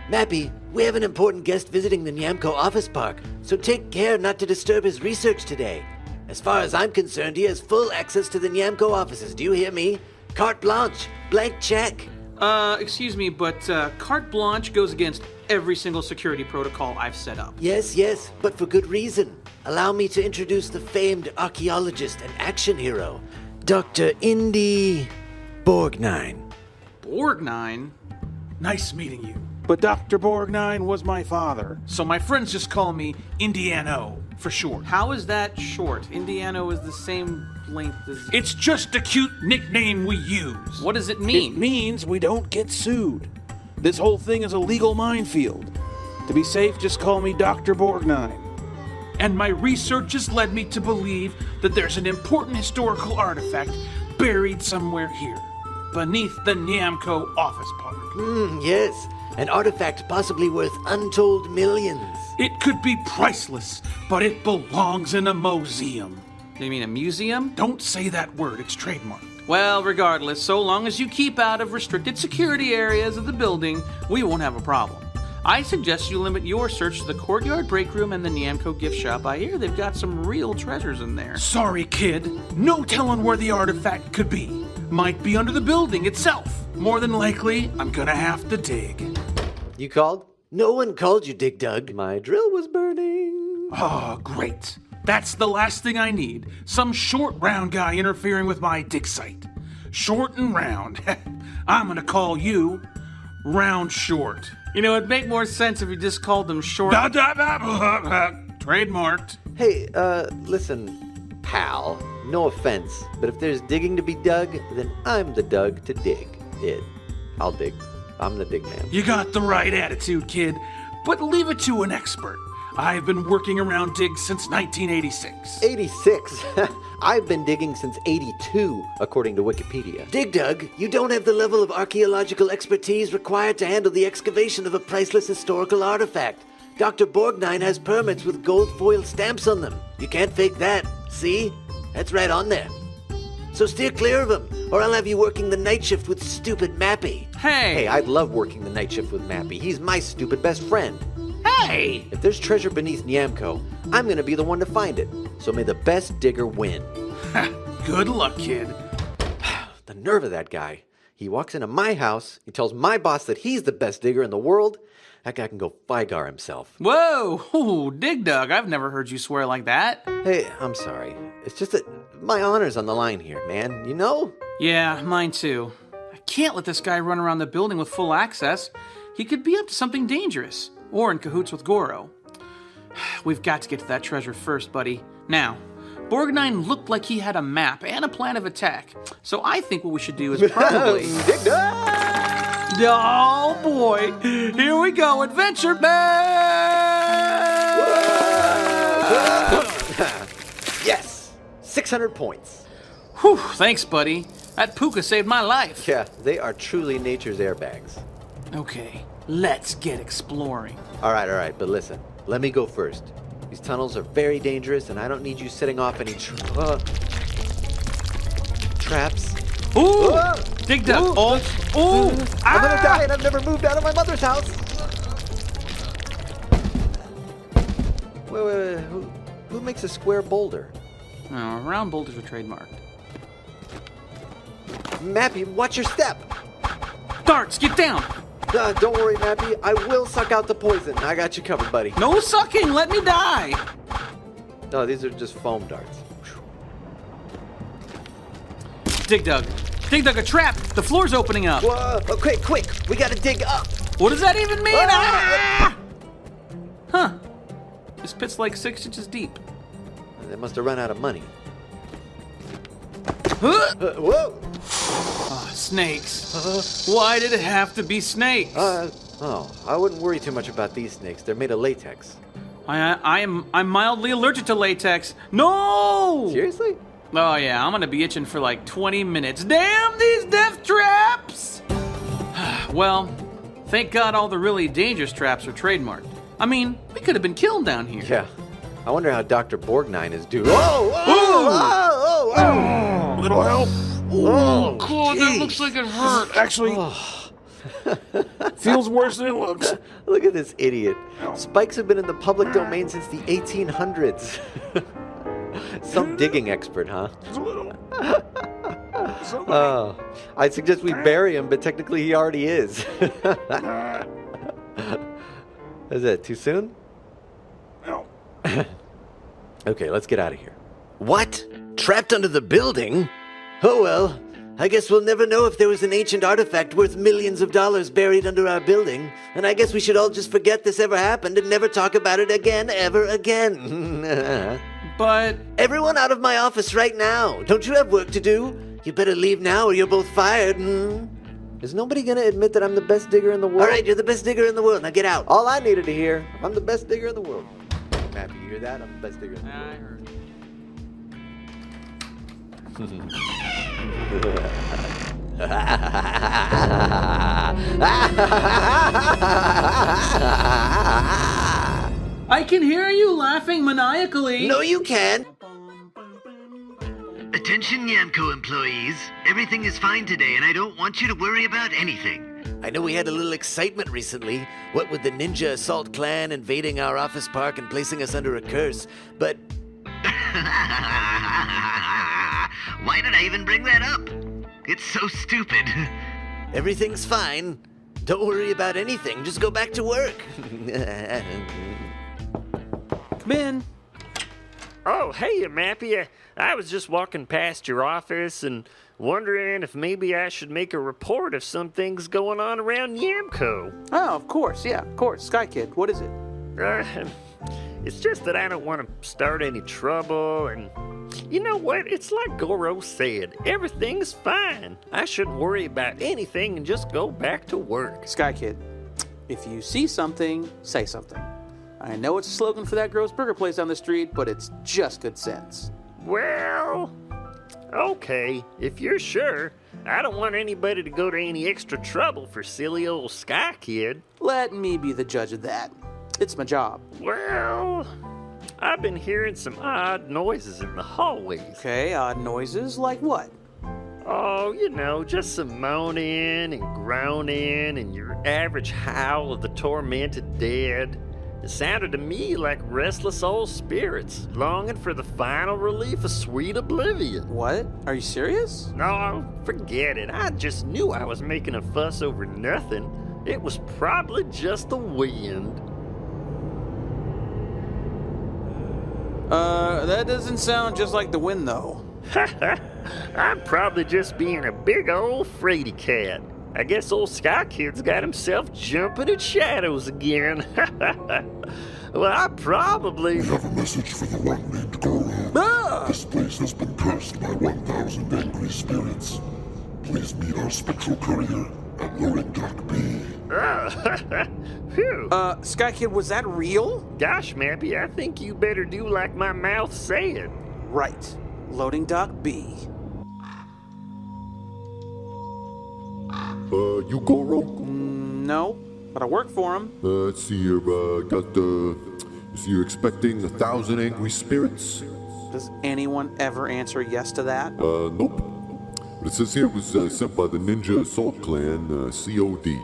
Mappy, we have an important guest visiting the Nyamko office park, so take care not to disturb his research today. As far as I'm concerned, he has full access to the Nyamko offices. Do you hear me? Carte blanche, blank check. Excuse me, but carte blanche goes against every single security protocol I've set up. Yes, yes, but for good reason. Allow me to introduce the famed archaeologist and action hero, Dr. Indy Borgnine. Borgnine? Nice meeting you. But Dr. Borgnine was my father, so my friends just call me Indiano for short. How is that short? Indiano is the same length as... It's just a cute nickname we use. What does it mean? It means we don't get sued. This whole thing is a legal minefield. To be safe, just call me Dr. Borgnine. And my research has led me to believe that there's an important historical artifact buried somewhere here, beneath the Nyamko office park. Yes, an artifact possibly worth untold millions. It could be priceless, but it belongs in a museum. You mean a museum? Don't say that word, it's trademarked. Well, regardless, so long as you keep out of restricted security areas of the building, we won't have a problem. I suggest you limit your search to the courtyard break room and the Nyamko gift shop. I hear they've got some real treasures in there. Sorry, kid. No telling where the artifact could be. Might be under the building itself. More than likely, I'm gonna have to dig. You called? No one called you, Dig Dug. My drill was burning. Oh, great. That's the last thing I need. Some short, round guy interfering with my dig site. Short and round. I'm gonna call you Round Short. You know, it'd make more sense if you just called them short. Trademarked. Hey, listen, pal, no offense, but if there's digging to be dug, then I'm the Doug to dig it. I'll dig. I'm the dig man. You got the right attitude, kid, but leave it to an expert. I've been working around digs since 1986. 86? I've been digging since 82, according to Wikipedia. Dig Dug, you don't have the level of archaeological expertise required to handle the excavation of a priceless historical artifact. Dr. Borgnine has permits with gold foil stamps on them. You can't fake that. See? That's right on there. So steer clear of him, or I'll have you working the night shift with stupid Mappy. Hey, I'd love working the night shift with Mappy. He's my stupid best friend. Hey! If there's treasure beneath Nyamko, I'm gonna be the one to find it. So may the best digger win. Good luck, kid. The nerve of that guy. He walks into my house, he tells my boss that he's the best digger in the world. That guy can go Figar himself. Whoa! Ooh, Dig Dug, I've never heard you swear like that. Hey, I'm sorry. It's just that my honor's on the line here, man. You know? Yeah, mine too. I can't let this guy run around the building with full access. He could be up to something dangerous, or in cahoots with Goro. We've got to get to that treasure first, buddy. Now, Borgnine looked like he had a map and a plan of attack, so I think what we should do is probably... Dig Dug! Oh boy, here we go, Adventure Bag! Yes! 600 points. Whew, thanks, buddy. That puka saved my life. Yeah, they are truly nature's airbags. Okay, let's get exploring. All right, but listen. Let me go first. These tunnels are very dangerous, and I don't need you setting off any traps. Ooh! Dig Dug! Oh! Ooh! I'm gonna die, and I've never moved out of my mother's house! Wait. Who makes a square boulder? Oh, round boulders are trademarked. Mappy, watch your step! Darts, get down! Don't worry, Mappy. I will suck out the poison. I got you covered, buddy. No sucking! Let me die! No, these are just foam darts. Dig Dug! Dig Dug, a trap! The floor's opening up! Whoa, okay, quick! We gotta dig up! What does that even mean? Ah! Huh. This pit's like 6 inches deep. They must have run out of money. Huh? Whoa! Oh, snakes. Why did it have to be snakes? I wouldn't worry too much about these snakes. They're made of latex. I'm mildly allergic to latex. No! Seriously? Oh yeah, I'm gonna be itching for like 20 minutes. Damn these death traps! Well, thank God all the really dangerous traps are trademarked. I mean, we could have been killed down here. Yeah. I wonder how Dr. Borgnine is doing. Whoa! Little help? Oh, God, that looks like it hurt. Actually, feels worse than it looks. Look at this idiot. Spikes have been in the public domain since the 1800s. Some digging expert, huh? It's a little. Oh, I suggest we bury him, but technically he already is. Is it too soon? No. Okay, let's get out of here. What? Trapped under the building? Oh well, I guess we'll never know if there was an ancient artifact worth millions of dollars buried under our building, and I guess we should all just forget this ever happened and never talk about it again, ever again. But Everyone out of my office right now. Don't you have work to do? You better leave now or you're both fired. Is nobody gonna admit that I'm the best digger in the world? All right, you're the best digger in the world. Now get out. All I needed to hear, I'm the best digger in the world. Mappy, you hear that? I'm the best digger in the world. I heard. I can hear you laughing maniacally. No, you can't. Attention, Yamco employees. Everything is fine today, and I don't want you to worry about anything. I know we had a little excitement recently, what with the Ninja Assault Clan invading our office park and placing us under a curse, but Why did I even bring that up? It's so stupid. everything's fine. Don't worry about anything, just go back to work. Come in. Oh, hey, Mappy. I was just walking past your office and wondering if maybe I should make a report of some things going on around Yamco. Oh, of course. Yeah, of course. Sky Kid, what is it? It's just that I don't want to start any trouble, and you know what? It's like Goro said, everything's fine. I shouldn't worry about anything and just go back to work. Sky Kid, if you see something, say something. I know it's a slogan for that gross burger place down the street, but it's just good sense. Well, okay, if you're sure. I don't want anybody to go to any extra trouble for silly old Sky Kid. Let me be the judge of that. It's my job. Well, I've been hearing some odd noises in the hallways. Okay, odd noises like what? Oh, you know, just some moaning and groaning and your average howl of the tormented dead. It sounded to me like restless old spirits, longing for the final relief of sweet oblivion. What? Are you serious? No, forget it. I just knew I was making a fuss over nothing. It was probably just the wind. That doesn't sound just like the wind, though. I'm probably just being a big old fraidy cat. I guess old Sky Kid's got himself jumping at shadows again. Well, I probably... We have a message for the one named Goro. This place has been cursed by 1,000 angry spirits. Please meet our spectral courier at Loading Dock B. Phew. Sky Kid, was that real? Gosh, Mappy, I think you better do like my mouth said. Right. Loading Dock B. You Goro? No, but I work for him. Let's see here, so you're expecting 1,000 angry spirits? Does anyone ever answer yes to that? Nope. But it says here it was sent by the Ninja Assault Clan, COD.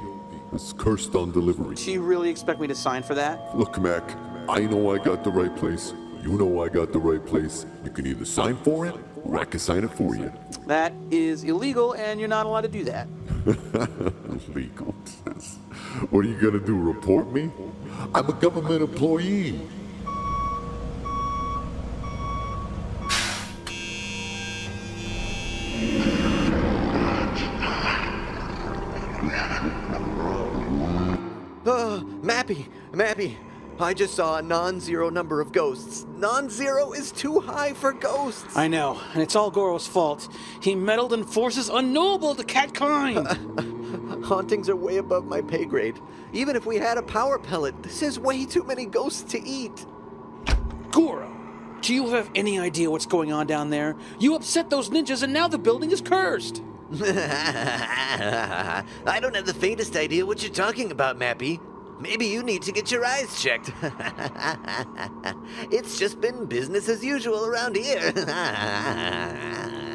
It's cursed on delivery. Do you really expect me to sign for that? Look, Mac, I know I got the right place. You know I got the right place. You can either sign for it, or I can sign it for you. That is illegal, and you're not allowed to do that. Legal. What are you gonna do, report me? I'm a government employee. Mappy, I just saw a non-zero number of ghosts. Non-zero is too high for ghosts. I know, and it's all Goro's fault. He meddled in forces unknowable to catkind. Hauntings are way above my pay grade. Even if we had a power pellet, this is way too many ghosts to eat. Goro, do you have any idea what's going on down there? You upset those ninjas and now the building is cursed. I don't have the faintest idea what you're talking about, Mappy. Maybe you need to get your eyes checked. It's just been business as usual around here.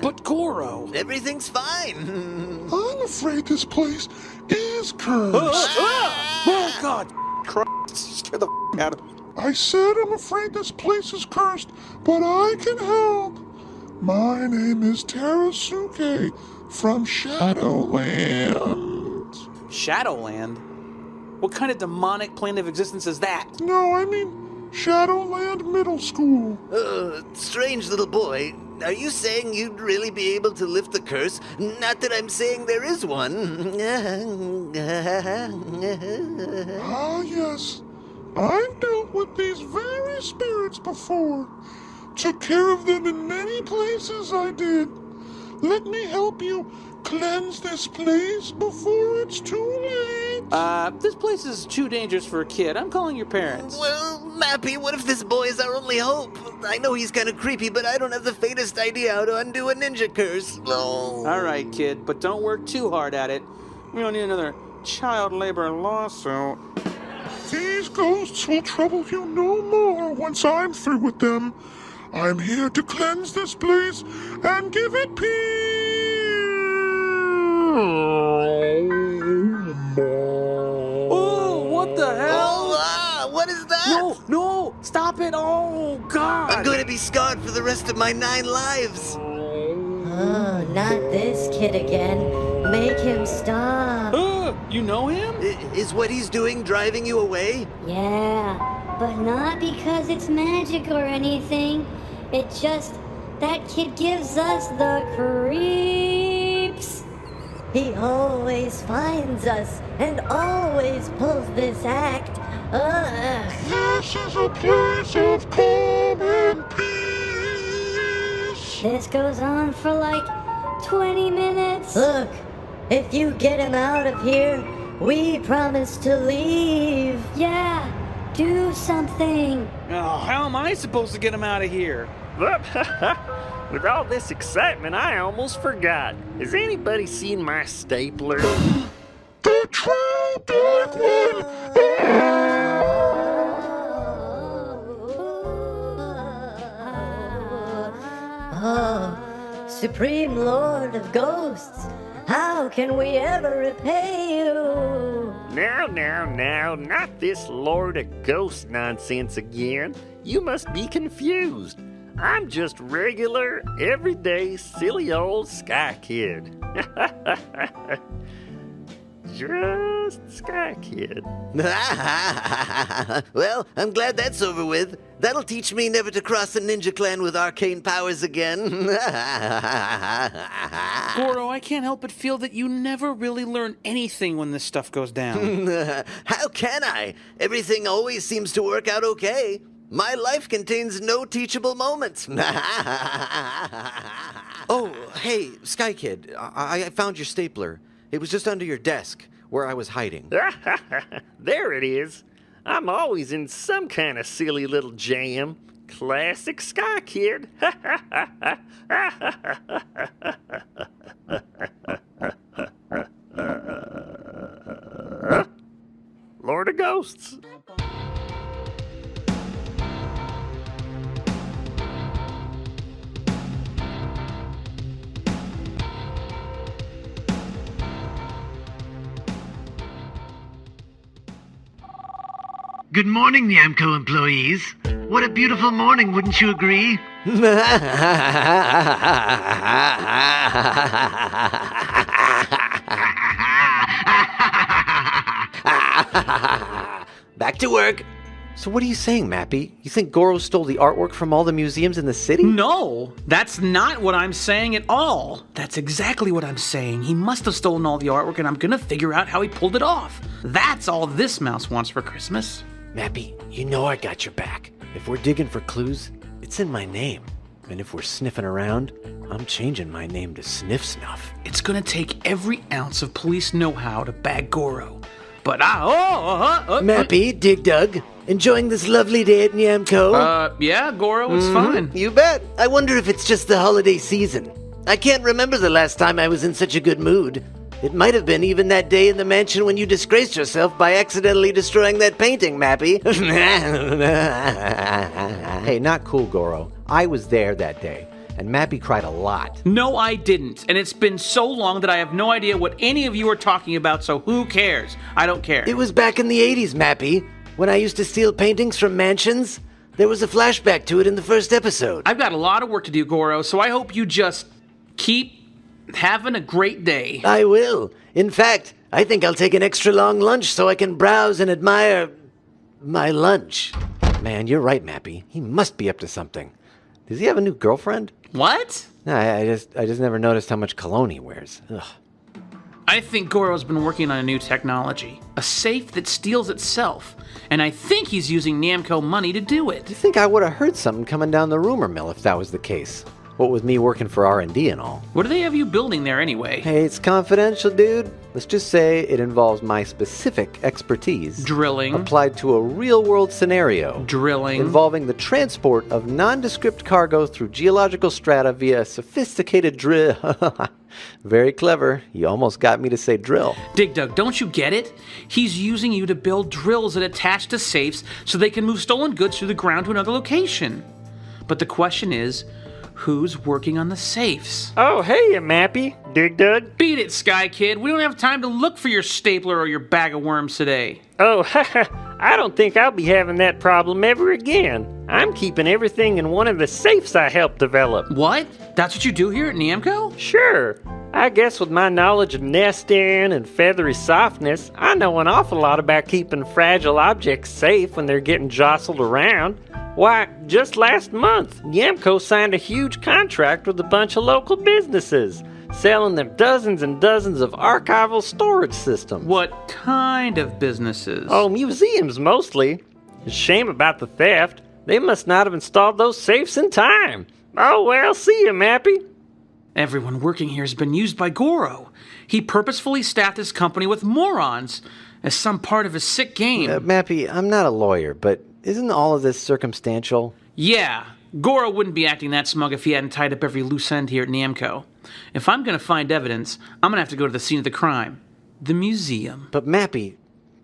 But Goro... Everything's fine. I'm afraid this place is cursed. Oh, God! Christ, scare the out of me. I said I'm afraid this place is cursed, but I can help. My name is Terasuke, from Shadowland. Shadowland? What kind of demonic plane of existence is that? No, I mean Shadowland Middle School. Strange little boy, are you saying you'd really be able to lift the curse? Not that I'm saying there is one. Ah, yes. I've dealt with these very spirits before. Took care of them in many places, I did. Let me help you cleanse this place before it's too late. This place is too dangerous for a kid. I'm calling your parents. Well, Mappy, what if this boy is our only hope? I know he's kind of creepy, but I don't have the faintest idea how to undo a ninja curse. Oh. All right, kid, but don't work too hard at it. We don't need another child labor lawsuit. These ghosts will trouble you no more once I'm through with them. I'm here to cleanse this place and give it peace. Oh, what the hell? Oh, what is that? No, stop it. Oh, God. I'm going to be scarred for the rest of my 9 lives. Oh, not this kid again. Make him stop. You know him? Is what he's doing driving you away? Yeah, but not because it's magic or anything. It just, that kid gives us the creeps. He always finds us and always pulls this act. This is a place of calm and peace. This goes on for like 20 minutes. Look, if you get him out of here, we promise to leave. Yeah, do something. Oh, how am I supposed to get him out of here? With all this excitement, I almost forgot. Has anybody seen my stapler? The true Dark One! Oh, Supreme Lord of Ghosts, how can we ever repay you? Now, not this Lord of Ghost nonsense again. You must be confused. I'm just regular, everyday, silly old Sky Kid. Just Sky Kid. Well, I'm glad that's over with. That'll teach me never to cross a ninja clan with arcane powers again. Goro, I can't help but feel that you never really learn anything when this stuff goes down. How can I? Everything always seems to work out okay. My life contains no teachable moments. Oh, hey, Sky Kid, I found your stapler. It was just under your desk, where I was hiding. There it is. I'm always in some kind of silly little jam. Classic Sky Kid. Lord of Ghosts. Good morning, Namco employees. What a beautiful morning, wouldn't you agree? Back to work. So what are you saying, Mappy? You think Goro stole the artwork from all the museums in the city? No, that's not what I'm saying at all. That's exactly what I'm saying. He must have stolen all the artwork, and I'm gonna figure out how he pulled it off. That's all this mouse wants for Christmas. Mappy, you know I got your back. If we're digging for clues, it's in my name. And if we're sniffing around, I'm changing my name to Sniff Snuff. It's gonna take every ounce of police know-how to bag Goro. But Mappy, Dig Dug, enjoying this lovely day at Nyamco? Yeah, Goro, it's fine. You bet. I wonder if it's just the holiday season. I can't remember the last time I was in such a good mood. It might have been even that day in the mansion when you disgraced yourself by accidentally destroying that painting, Mappy. Hey, not cool, Goro. I was there that day, and Mappy cried a lot. No, I didn't. And it's been so long that I have no idea what any of you are talking about, so who cares? I don't care. It was back in the 80s, Mappy, when I used to steal paintings from mansions. There was a flashback to it in the first episode. I've got a lot of work to do, Goro, so I hope you just keep Having a great day. I will. In fact, I think I'll take an extra long lunch so I can browse and admire my lunch. Man, you're right, Mappy. He must be up to something. Does he have a new girlfriend? What? No, I just never noticed how much cologne he wears. Ugh. I think Goro's been working on a new technology. A safe that steals itself. And I think he's using Namco money to do it. Do you think I would have heard something coming down the rumor mill if that was the case? What with me working for R&D and all. What do they have you building there anyway? Hey, it's confidential, dude. Let's just say it involves my specific expertise. Drilling. Applied to a real-world scenario. Drilling. Involving the transport of nondescript cargo through geological strata via a sophisticated drill. Very clever. You almost got me to say drill. Dig Dug, don't you get it? He's using you to build drills that attach to safes so they can move stolen goods through the ground to another location. But the question is, who's working on the safes? Oh, hey, Mappy. Dig Dug. Beat it, Sky Kid. We don't have time to look for your stapler or your bag of worms today. Oh, I don't think I'll be having that problem ever again. I'm keeping everything in one of the safes I helped develop. What? That's what you do here at Namco? Sure. I guess with my knowledge of nesting and feathery softness, I know an awful lot about keeping fragile objects safe when they're getting jostled around. Why, just last month, Namco signed a huge contract with a bunch of local businesses, selling them dozens and dozens of archival storage systems. What kind of businesses? Oh, museums mostly. Shame about the theft. They must not have installed those safes in time. Oh, well, see you, Mappy. Everyone working here has been used by Goro. He purposefully staffed his company with morons as some part of his sick game. Mappy, I'm not a lawyer, but isn't all of this circumstantial? Yeah, Goro wouldn't be acting that smug if he hadn't tied up every loose end here at Namco. If I'm gonna find evidence, I'm gonna have to go to the scene of the crime. The museum. But Mappy,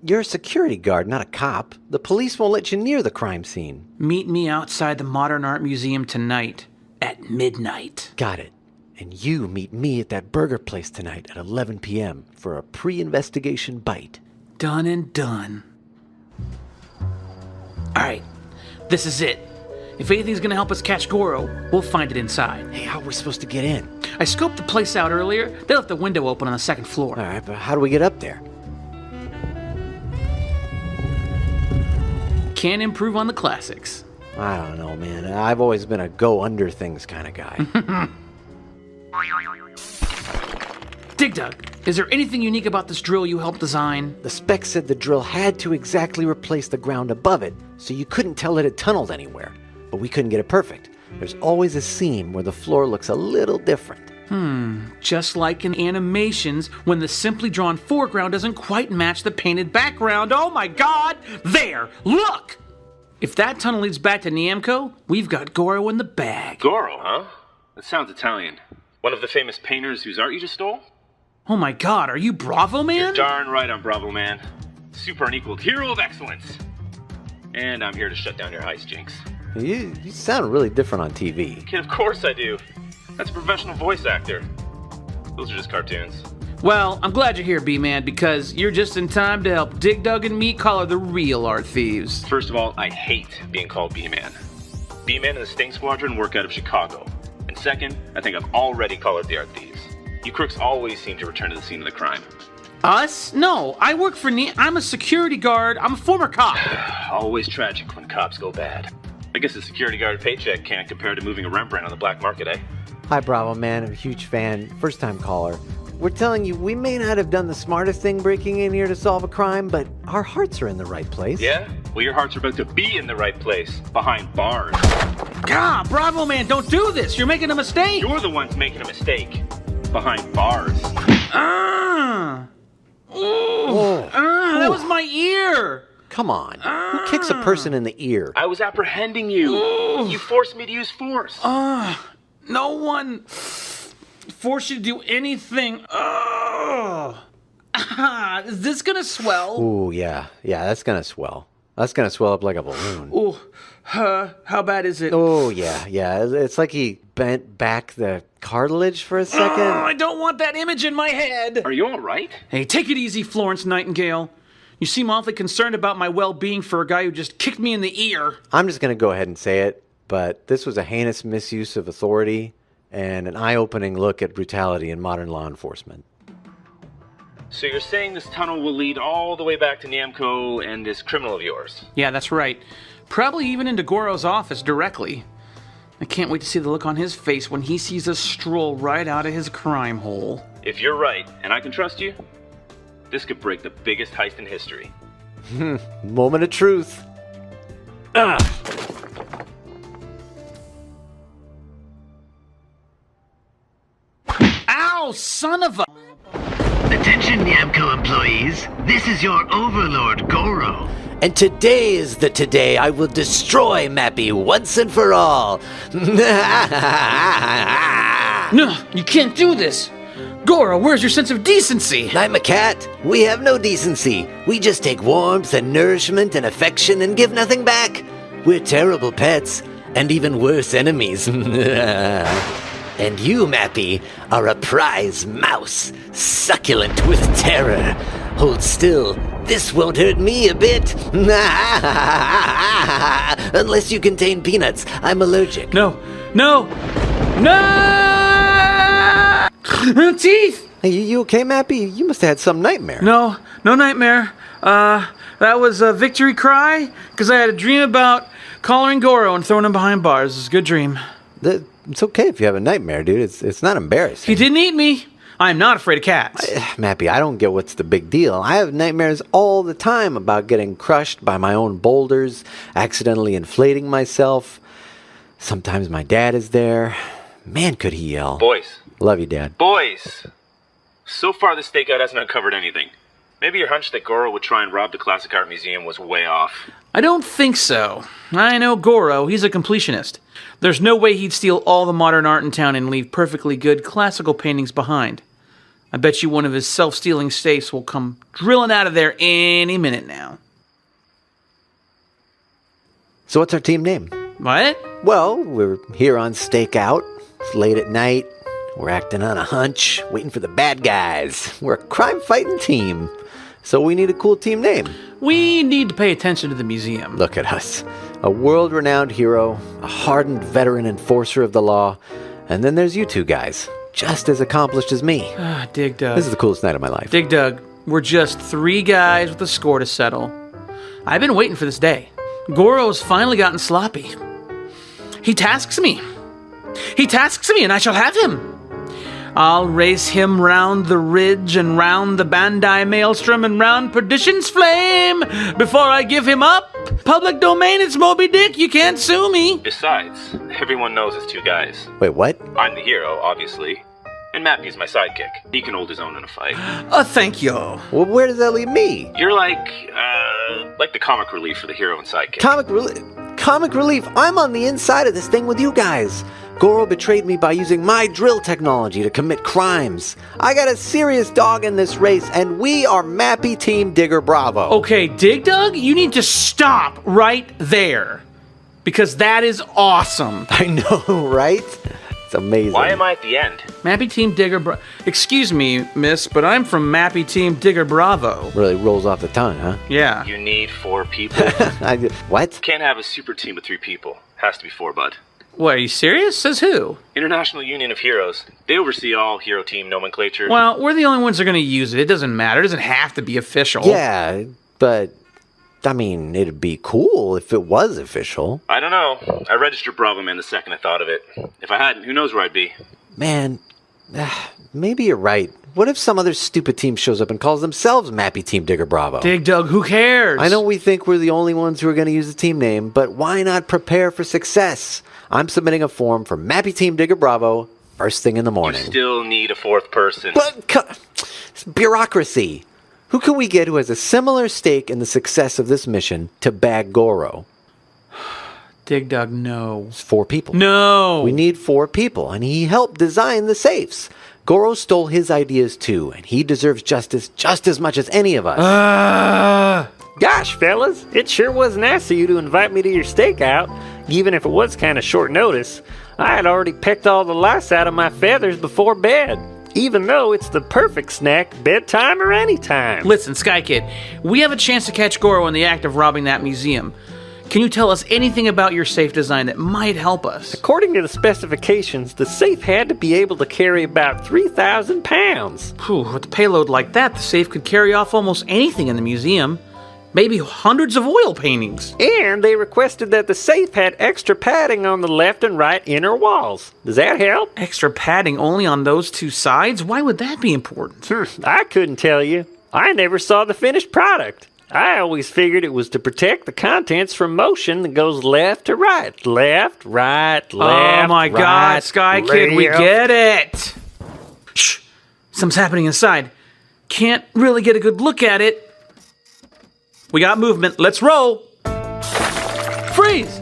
you're a security guard, not a cop. The police won't let you near the crime scene. Meet me outside the Modern Art Museum tonight at midnight. Got it. And you meet me at that burger place tonight at 11 p.m. for a pre-investigation bite. Done and done. Alright, this is it. If anything's gonna help us catch Goro, we'll find it inside. Hey, how are we supposed to get in? I scoped the place out earlier. They left the window open on the second floor. Alright, but how do we get up there? Can't improve on the classics. I don't know, man. I've always been a go-under things kind of guy. Dig Dug, is there anything unique about this drill you helped design? The spec said the drill had to exactly replace the ground above it, so you couldn't tell it had tunneled anywhere. But we couldn't get it perfect. There's always a seam where the floor looks a little different. Just like in animations, when the simply drawn foreground doesn't quite match the painted background. Oh my god! There! Look! If that tunnel leads back to Namco, we've got Goro in the bag. Goro, huh? That sounds Italian. One of the famous painters whose art you just stole? Oh my god, are you Bravoman? You're darn right I'm Bravoman. Super unequaled hero of excellence. And I'm here to shut down your heist, Jinx. You sound really different on TV. Kid, of course I do. That's a professional voice actor. Those are just cartoons. Well, I'm glad you're here, B-Man, because you're just in time to help Dig Dug and me collar the real art thieves. First of all, I hate being called B-Man. B-Man and the Sting Squadron work out of Chicago. And second, I think I've already collared the art thieves. You crooks always seem to return to the scene of the crime. Us? No, I work for I'm a security guard. I'm a former cop. Always tragic when cops go bad. I guess a security guard paycheck can't compare to moving a Rembrandt on the black market, eh? Hi, Bravo Man. I'm a huge fan. First-time caller. We're telling you, we may not have done the smartest thing breaking in here to solve a crime, but our hearts are in the right place. Yeah? Well, your hearts are about to be in the right place. Behind bars. God, Bravo Man, don't do this. You're making a mistake. You're the ones making a mistake. Behind bars. That was my ear. Come on. Who kicks a person in the ear? I was apprehending you. You forced me to use force. No one forced you to do anything. Is this gonna swell? Ooh, yeah. Yeah, that's gonna swell. That's gonna swell up like a balloon. Ooh, how bad is it? Oh, yeah, yeah. It's like he bent back the cartilage for a second. I don't want that image in my head. Are you all right? Hey, take it easy, Florence Nightingale. You seem awfully concerned about my well-being for a guy who just kicked me in the ear. I'm just gonna go ahead and say it, but this was a heinous misuse of authority, and an eye-opening look at brutality in modern law enforcement. So you're saying this tunnel will lead all the way back to Namco and this criminal of yours? Yeah, that's right. Probably even into Goro's office directly. I can't wait to see the look on his face when he sees us stroll right out of his crime hole. If you're right, and I can trust you, this could break the biggest heist in history. Moment of truth. Ow, son of a... Attention, Namco employees. This is your overlord, Goro. And today is the today I will destroy Mappy once and for all. No, you can't do this. Goro, where's your sense of decency? I'm a cat. We have no decency. We just take warmth and nourishment and affection and give nothing back. We're terrible pets, and even worse enemies. And you, Mappy, are a prize mouse, succulent with terror. Hold still. This won't hurt me a bit. Unless you contain peanuts. I'm allergic. No! Teeth! Hey, you okay, Mappy? You must have had some nightmare. No nightmare. That was a victory cry, because I had a dream about collaring Goro and throwing him behind bars. It was a good dream. It's okay if you have a nightmare, dude. It's not embarrassing. He didn't eat me. I'm not afraid of cats. Mappy, I don't get what's the big deal. I have nightmares all the time about getting crushed by my own boulders, accidentally inflating myself. Sometimes my dad is there. Man, could he yell. Boys. Love you, Dad. Boys! So far, this stakeout hasn't uncovered anything. Maybe your hunch that Goro would try and rob the Classic Art Museum was way off. I don't think so. I know Goro, he's a completionist. There's no way he'd steal all the modern art in town and leave perfectly good classical paintings behind. I bet you one of his self-stealing safes will come drilling out of there any minute now. So what's our team name? What? Well, we're here on Stakeout. It's late at night. We're acting on a hunch, waiting for the bad guys. We're a crime-fighting team. So we need a cool team name. We need to pay attention to the museum. Look at us. A world-renowned hero, a hardened veteran enforcer of the law, and then there's you two guys, just as accomplished as me. Dig Dug. This is the coolest night of my life. Dig Dug, we're just 3 guys with a score to settle. I've been waiting for this day. Goro's finally gotten sloppy. He tasks me, and I shall have him. I'll race him round the ridge and round the Bandai Maelstrom and round Perdition's Flame before I give him up. Public domain, it's Moby Dick, you can't sue me. Besides, everyone knows it's 2 guys. Wait, what? I'm the hero, obviously. And Mappy's my sidekick. He can hold his own in a fight. Thank you. Well, where does that leave me? You're like the comic relief for the hero and sidekick. Comic relief? I'm on the inside of this thing with you guys. Goro betrayed me by using my drill technology to commit crimes. I got a serious dog in this race, and we are Mappy Team Digger Bravo. Okay, Dig Dug, you need to stop right there. Because that is awesome. I know, right? It's amazing. Why am I at the end? Mappy Team Digger Excuse me, miss, but I'm from Mappy Team Digger Bravo. Really rolls off the tongue, huh? Yeah. You need 4 people. What? Can't have a super team of 3 people. Has to be 4, bud. What, are you serious? Says who? International Union of Heroes. They oversee all hero team nomenclature. Well, we're the only ones that are going to use it. It doesn't matter. It doesn't have to be official. Yeah, but, I mean, it'd be cool if it was official. I don't know. I registered Bravoman the second I thought of it. If I hadn't, who knows where I'd be? Man, maybe you're right. What if some other stupid team shows up and calls themselves Mappy Team Digger Bravo? Dig Dug, who cares? I know we think we're the only ones who are going to use the team name, but why not prepare for success? I'm submitting a form for Mappy Team Digger Bravo first thing in the morning. You still need a 4th person. But, bureaucracy. Who can we get who has a similar stake in the success of this mission to bag Goro? Dig Dug, no. It's 4 people. No! We need 4 people, and he helped design the safes. Goro stole his ideas too, and he deserves justice just as much as any of us. Gosh, fellas, it sure was nice of you to invite me to your stakeout, even if it was kind of short notice. I had already pecked all the lice out of my feathers before bed, even though it's the perfect snack bedtime or anytime. Listen, Sky Kid, we have a chance to catch Goro in the act of robbing that museum. Can you tell us anything about your safe design that might help us? According to the specifications, the safe had to be able to carry about 3,000 pounds. Phew, with a payload like that, the safe could carry off almost anything in the museum. Maybe hundreds of oil paintings. And they requested that the safe had extra padding on the left and right inner walls. Does that help? Extra padding only on those two sides? Why would that be important? I couldn't tell you. I never saw the finished product. I always figured it was to protect the contents from motion that goes left to right. Left, right, left, oh my right, God, Sky Kid, we left. get it. Shh, something's happening inside. Can't really get a good look at it. We got movement. Let's roll. Freeze!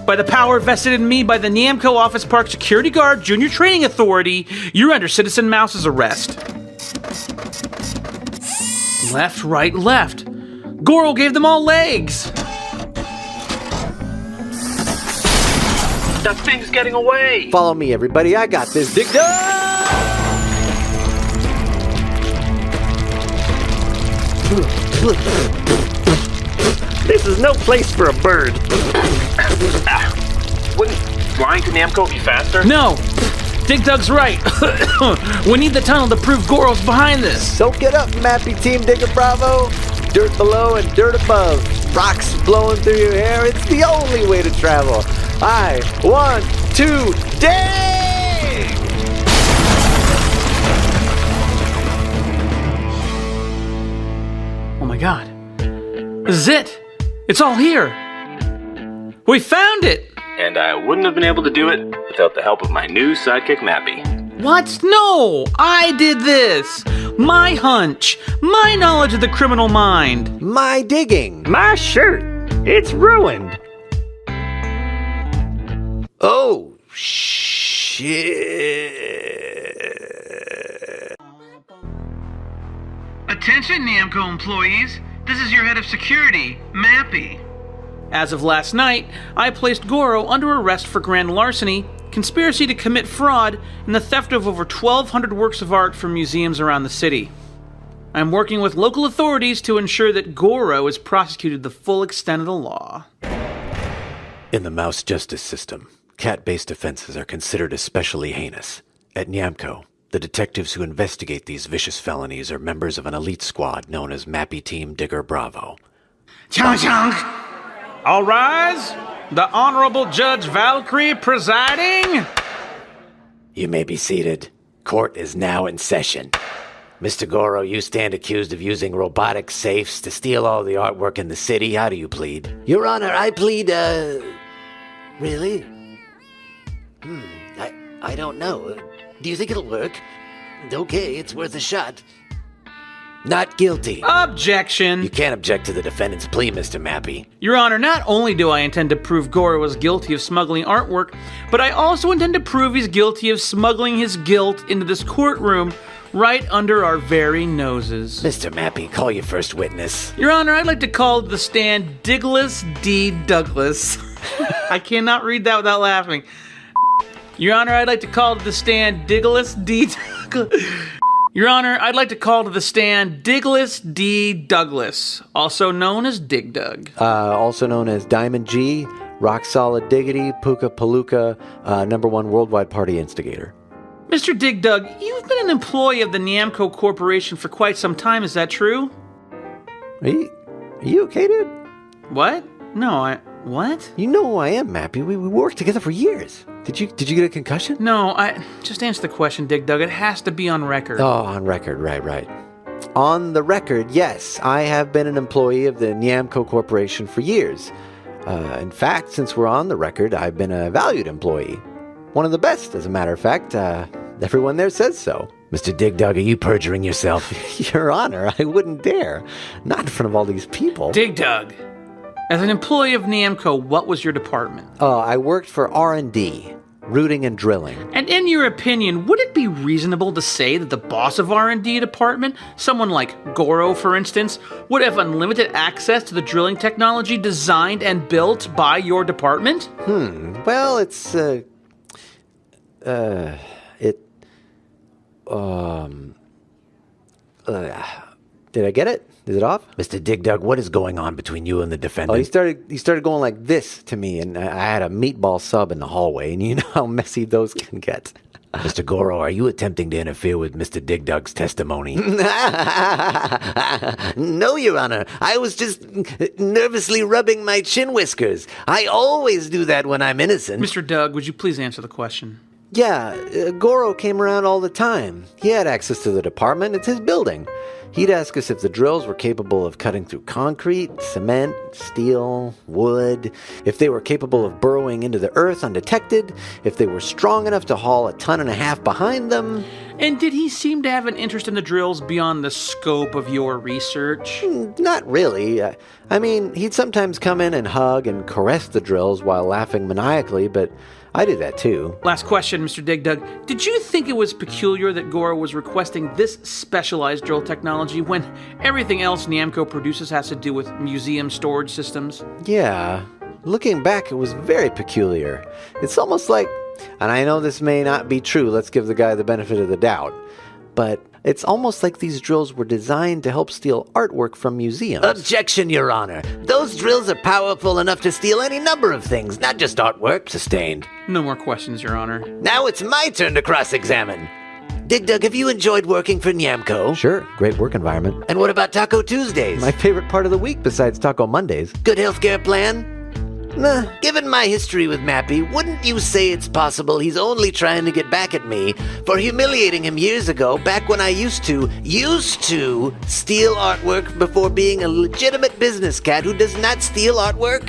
By the power vested in me by the Namco Office Park Security Guard Junior Training Authority, you're under Citizen Mouse's arrest. Left, right, left. Goro gave them all legs. That thing's getting away! Follow me, everybody. I got this. Dig dug! This is no place for a bird. Wouldn't flying to Namco be faster? No, Dig Dug's right. We need the tunnel to prove Goro's behind this. Soak it up, Mappy Team Digger Bravo. Dirt below and dirt above. Rocks blowing through your hair. It's the only way to travel. I want to dig! Oh my God. This is it. It's all here. We found it. And I wouldn't have been able to do it without the help of my new sidekick, Mappy. What? No, I did this. My hunch. My knowledge of the criminal mind. My digging. My shirt. It's ruined. Oh, shit. Attention, Namco employees. This is your head of security, Mappy. As of last night, I placed Goro under arrest for grand larceny, conspiracy to commit fraud, and the theft of over 1,200 works of art from museums around the city. I'm working with local authorities to ensure that Goro is prosecuted the full extent of the law. In the mouse justice system, cat-based offenses are considered especially heinous. At Namco, the detectives who investigate these vicious felonies are members of an elite squad known as Mappy Team Digger Bravo. Chong chong! All rise! The Honorable Judge Valkyrie presiding! You may be seated. Court is now in session. Mr. Goro, you stand accused of using robotic safes to steal all the artwork in the city. How do you plead? Your Honor, I plead, really? I don't know. Do you think it'll work? Okay, it's worth a shot. Not guilty. Objection! You can't object to the defendant's plea, Mr. Mappy. Your Honor, not only do I intend to prove Goro was guilty of smuggling artwork, but I also intend to prove he's guilty of smuggling his guilt into this courtroom right under our very noses. Mr. Mappy, call your first witness. Your Honor, I'd like to call to the stand Diggless D. Douglas. I cannot read that without laughing. Your Honor, I'd like to call to the stand Diggless D. Your Honor, I'd like to call to the stand Diggless D. Douglas, also known as Dig Dug. Also known as Diamond G, Rock Solid Diggity, Puka Palooka, #1 worldwide party instigator. Mr. Dig Dug, you've been an employee of the Namco Corporation for quite some time, is that true? Are you okay, dude? What? No, what? You know who I am, Mappy. We worked together for years. Did you get a concussion? No, just answer the question, Dig Dug. It has to be on record. Oh, on record, right. On the record, yes, I have been an employee of the Namco Corporation for years. In fact, since we're on the record, I've been a valued employee. One of the best, as a matter of fact. Everyone there says so. Mr. Dig Dug, are you perjuring yourself? Your Honor, I wouldn't dare. Not in front of all these people. Dig Dug, as an employee of Namco, what was your department? I worked for R&D, rooting and drilling. And in your opinion, would it be reasonable to say that the boss of R&D department, someone like Goro, for instance, would have unlimited access to the drilling technology designed and built by your department? Well, it's, Did I get it? Is it off? Mr. Dig Dug, what is going on between you and the defendant? Oh, he started going like this to me, and I had a meatball sub in the hallway, and you know how messy those can get. Mr. Goro, are you attempting to interfere with Mr. Dig Dug's testimony? No, Your Honor. I was just nervously rubbing my chin whiskers. I always do that when I'm innocent. Mr. Doug, would you please answer the question? Yeah, Goro came around all the time. He had access to the department. It's his building. He'd ask us if the drills were capable of cutting through concrete, cement, steel, wood, if they were capable of burrowing into the earth undetected, if they were strong enough to haul 1.5 tons behind them. And did he seem to have an interest in the drills beyond the scope of your research? Not really. I mean, he'd sometimes come in and hug and caress the drills while laughing maniacally, but I do that too. Last question, Mr. Dig Dug. Did you think it was peculiar that Goro was requesting this specialized drill technology when everything else Namco produces has to do with museum storage systems? Yeah. Looking back, it was very peculiar. It's almost like, and I know this may not be true, let's give the guy the benefit of the doubt, but it's almost like these drills were designed to help steal artwork from museums. Objection, Your Honor. Those drills are powerful enough to steal any number of things, not just artwork. Sustained. No more questions, Your Honor. Now it's my turn to cross-examine. Dig Dug, have you enjoyed working for Nyamco? Sure, great work environment. And what about Taco Tuesdays? My favorite part of the week besides Taco Mondays. Good healthcare plan? Nah, given my history with Mappy, wouldn't you say it's possible he's only trying to get back at me for humiliating him years ago, back when I used to steal artwork before being a legitimate business cat who does not steal artwork?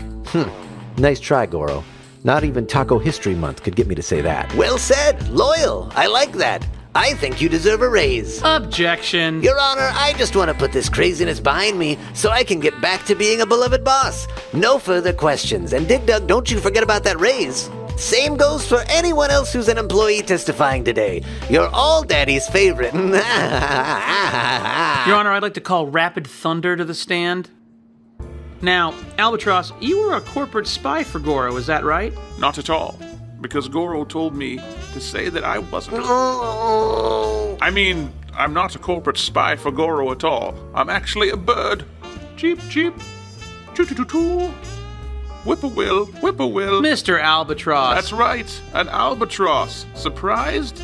Nice try, Goro. Not even Taco History Month could get me to say that. Well said. Loyal. I like that. I think you deserve a raise. Objection. Your Honor, I just want to put this craziness behind me so I can get back to being a beloved boss. No further questions. And Dig Dug, don't you forget about that raise. Same goes for anyone else who's an employee testifying today. You're all Daddy's favorite. Your Honor, I'd like to call Rapid Thunder to the stand. Now, Albatross, you were a corporate spy for Goro, is that right? Not at all, because Goro told me to say that I wasn't. I mean, I'm not a corporate spy for Goro at all. I'm actually a bird. Cheep, cheep. Choo-choo-choo-choo. Whip-a-will, whip-a-will. Mr. Albatross. That's right, an albatross. Surprised?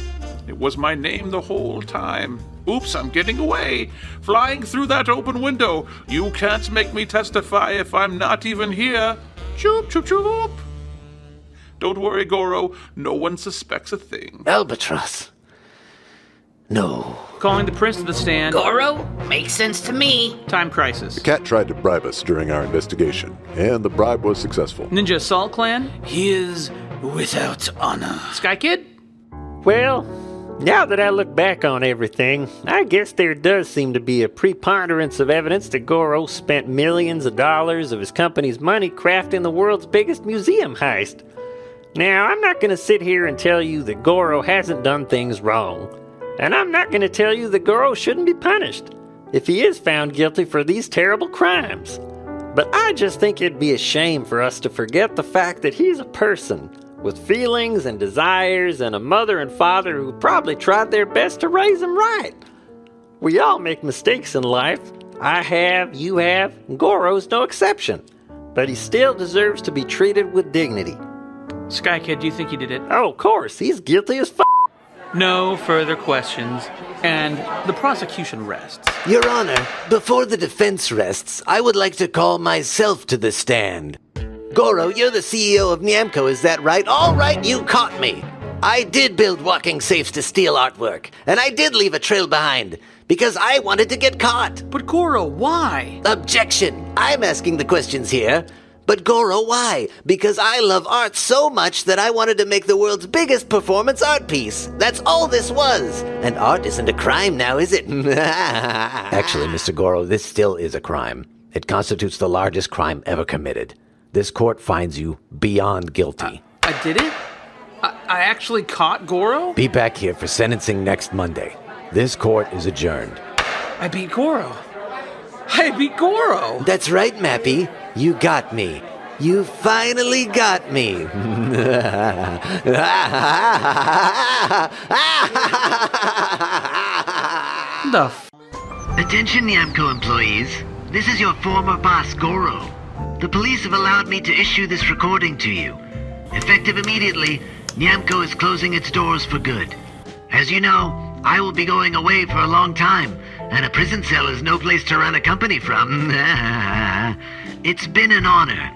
It was my name the whole time. Oops, I'm getting away. Flying through that open window. You can't make me testify if I'm not even here. Choop, choop, choop. Don't worry, Goro. No one suspects a thing. Albatross. No. Calling the prince to the stand. Goro? Makes sense to me. Time crisis. The cat tried to bribe us during our investigation, and the bribe was successful. Ninja Assault Clan. He is without honor. Sky Kid. Well, now that I look back on everything, I guess there does seem to be a preponderance of evidence that Goro spent millions of dollars of his company's money crafting the world's biggest museum heist. Now, I'm not going to sit here and tell you that Goro hasn't done things wrong. And I'm not going to tell you that Goro shouldn't be punished if he is found guilty for these terrible crimes. But I just think it'd be a shame for us to forget the fact that he's a person with feelings and desires and a mother and father who probably tried their best to raise him right. We all make mistakes in life. I have, you have, and Goro's no exception. But he still deserves to be treated with dignity. Sky Kid, do you think he did it? Oh, of course. He's guilty as f***. No further questions, and the prosecution rests. Your Honor, before the defense rests, I would like to call myself to the stand. Goro, you're the CEO of Nyamco, is that right? All right, you caught me. I did build walking safes to steal artwork, and I did leave a trail behind, because I wanted to get caught. But Goro, why? Objection. I'm asking the questions here. But Goro, why? Because I love art so much that I wanted to make the world's biggest performance art piece. That's all this was. And art isn't a crime now, is it? Actually, Mr. Goro, this still is a crime. It constitutes the largest crime ever committed. This court finds you beyond guilty. I did it? I actually caught Goro? Be back here for sentencing next Monday. This court is adjourned. I beat Goro. I beat Goro! That's right, Mappy. You got me. You finally got me. The f***? Attention, Nyamco employees. This is your former boss, Goro. The police have allowed me to issue this recording to you. Effective immediately, Nyamco is closing its doors for good. As you know, I will be going away for a long time, and a prison cell is no place to run a company from. It's been an honor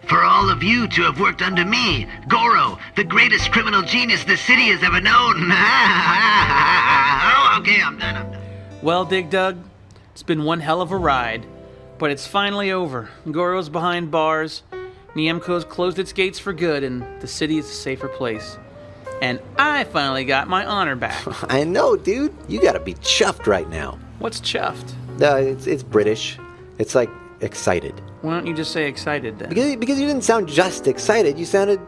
for all of you to have worked under me, Goro, the greatest criminal genius this city has ever known. Oh, okay, I'm done. Well, Dig Dug, it's been one hell of a ride, but it's finally over. Goro's behind bars, Nyamco's closed its gates for good, and the city is a safer place. And I finally got my honor back. I know, dude. You gotta be chuffed right now. What's chuffed? It's British. It's like excited. Why don't you just say excited then? Because you didn't sound just excited. You sounded...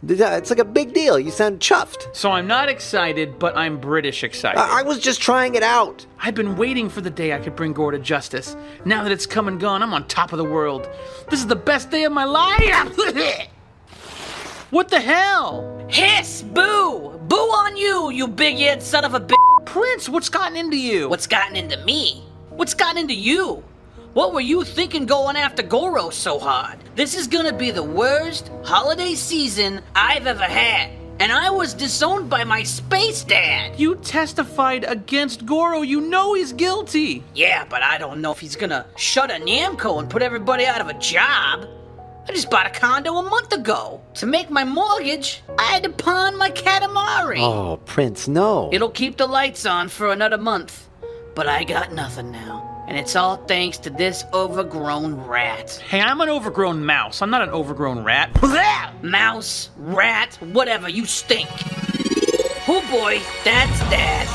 It's like a big deal. You sound chuffed. So I'm not excited, but I'm British excited. I was just trying it out. I've been waiting for the day I could bring Gore to justice. Now that it's come and gone, I'm on top of the world. This is the best day of my life. What the hell? Hiss! Boo! Boo on you, you big-eared son of a bitch! Prince, what's gotten into you? What's gotten into me? What's gotten into you? What were you thinking going after Goro so hard? This is gonna be the worst holiday season I've ever had. And I was disowned by my space dad. You testified against Goro. You know he's guilty. Yeah, but I don't know if he's gonna shut a Namco and put everybody out of a job. I just bought a condo a month ago. To make my mortgage, I had to pawn my Katamari. Oh, Prince, no. It'll keep the lights on for another month. But I got nothing now. And it's all thanks to this overgrown rat. Hey, I'm an overgrown mouse. I'm not an overgrown rat. Mouse, rat, whatever, you stink. Oh boy, that's Dad.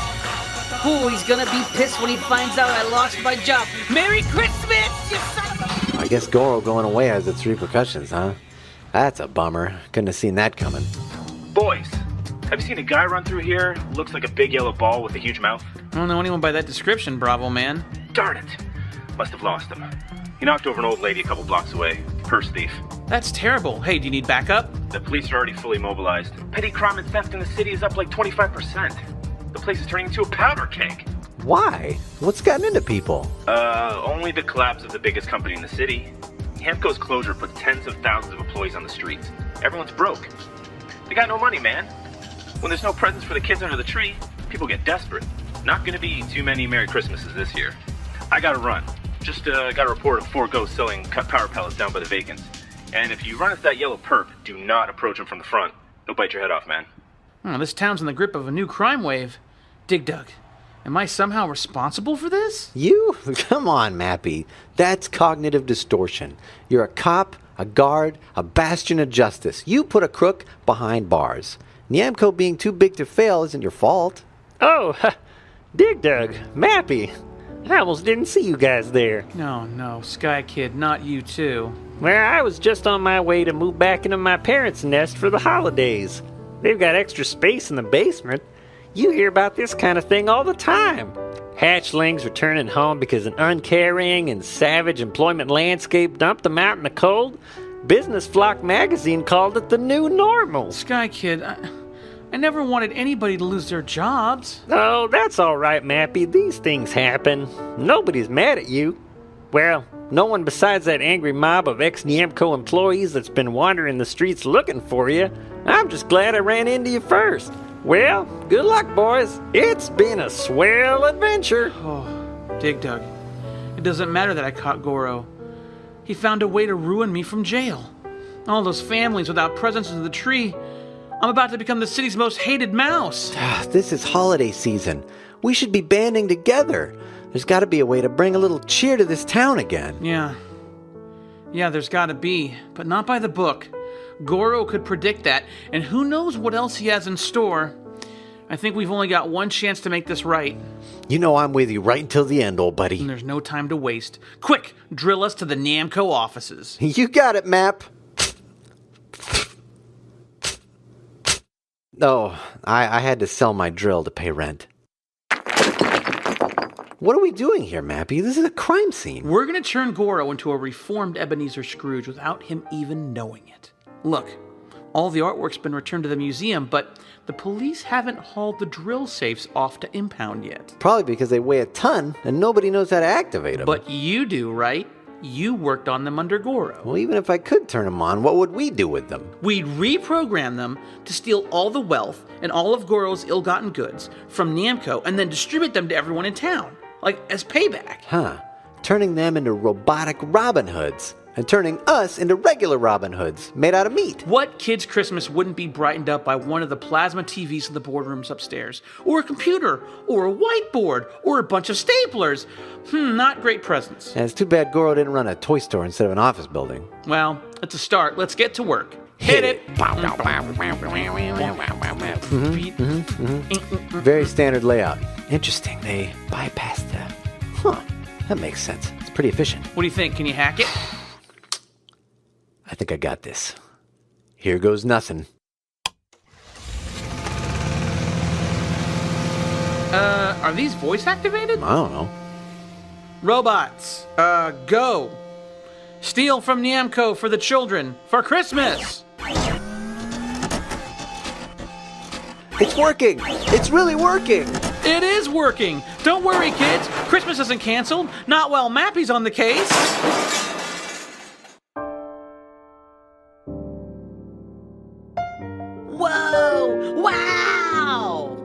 Oh, he's gonna be pissed when he finds out I lost my job. Merry Christmas, you son of a... I guess Goro going away has its repercussions, huh? That's a bummer. Couldn't have seen that coming. Boys, have you seen a guy run through here? Looks like a big yellow ball with a huge mouth. I don't know anyone by that description, Bravoman. Darn it. Must have lost him. He knocked over an old lady a couple blocks away. Purse thief. That's terrible. Hey, do you need backup? The police are already fully mobilized. Petty crime and theft in the city is up like 25%. The place is turning into a powder keg. Why? What's gotten into people? Only the collapse of the biggest company in the city. Hamco's closure put tens of thousands of employees on the streets. Everyone's broke. They got no money, man. When there's no presents for the kids under the tree, people get desperate. Not gonna be too many Merry Christmases this year. I gotta run. Just got a report of 4 ghosts selling cut power pellets down by the vacants. And if you run into that yellow perp, do not approach him from the front. He'll bite your head off, man. Oh, this town's in the grip of a new crime wave. Dig Dug, am I somehow responsible for this? You? Come on, Mappy. That's cognitive distortion. You're a cop, a guard, a bastion of justice. You put a crook behind bars. Nyamco being too big to fail isn't your fault. Oh, Dig Dug, Mappy. I almost didn't see you guys there. No, Sky Kid, not you too. Well, I was just on my way to move back into my parents' nest for the holidays. They've got extra space in the basement. You hear about this kind of thing all the time. Hatchlings returning home because an uncaring and savage employment landscape dumped them out in the cold. Business Flock magazine called it the new normal. Sky Kid, I never wanted anybody to lose their jobs. Oh, that's all right, Mappy. These things happen. Nobody's mad at you. Well, no one besides that angry mob of ex-Nyamco employees that's been wandering the streets looking for you. I'm just glad I ran into you first. Well, good luck, boys. It's been a swell adventure. Oh, Dig Dug. It doesn't matter that I caught Goro. He found a way to ruin me from jail. All those families without presents under the tree. I'm about to become the city's most hated mouse. This is holiday season. We should be banding together. There's got to be a way to bring a little cheer to this town again. Yeah, there's got to be, but not by the book. Goro could predict that, and who knows what else he has in store. I think we've only got one chance to make this right. You know I'm with you right until the end, old buddy. And there's no time to waste. Quick, drill us to the Namco offices. You got it, Map. Oh, I had to sell my drill to pay rent. What are we doing here, Mappy? This is a crime scene. We're going to turn Goro into a reformed Ebenezer Scrooge without him even knowing it. Look, All the artwork's been returned to the museum, but the police haven't hauled the drill safes off to impound yet. Probably because they weigh a ton and nobody knows how to activate them. But you do, right? You worked on them under Goro. Well, even if I could turn them on, what would we do with them? We'd reprogram them to steal all the wealth and all of Goro's ill-gotten goods from Namco and then distribute them to everyone in town, like as payback. Huh. Turning them into robotic Robin Hoods. And turning us into regular Robin Hoods, made out of meat. What kid's Christmas wouldn't be brightened up by one of the plasma TVs in the boardrooms upstairs? Or a computer, or a whiteboard, or a bunch of staplers? Not great presents. And it's too bad Goro didn't run a toy store instead of an office building. Well, it's a start. Let's get to work. Hit it! Very standard layout. Interesting, they bypassed that. Huh, that makes sense. It's pretty efficient. What do you think? Can you hack it? I think I got this. Here goes nothing. Are these voice activated? I don't know. Robots, go. Steal from Namco for the children for Christmas. It's working! It's really working! It is working! Don't worry, kids. Christmas isn't canceled. Not while Mappy's on the case. Whoa! Wow!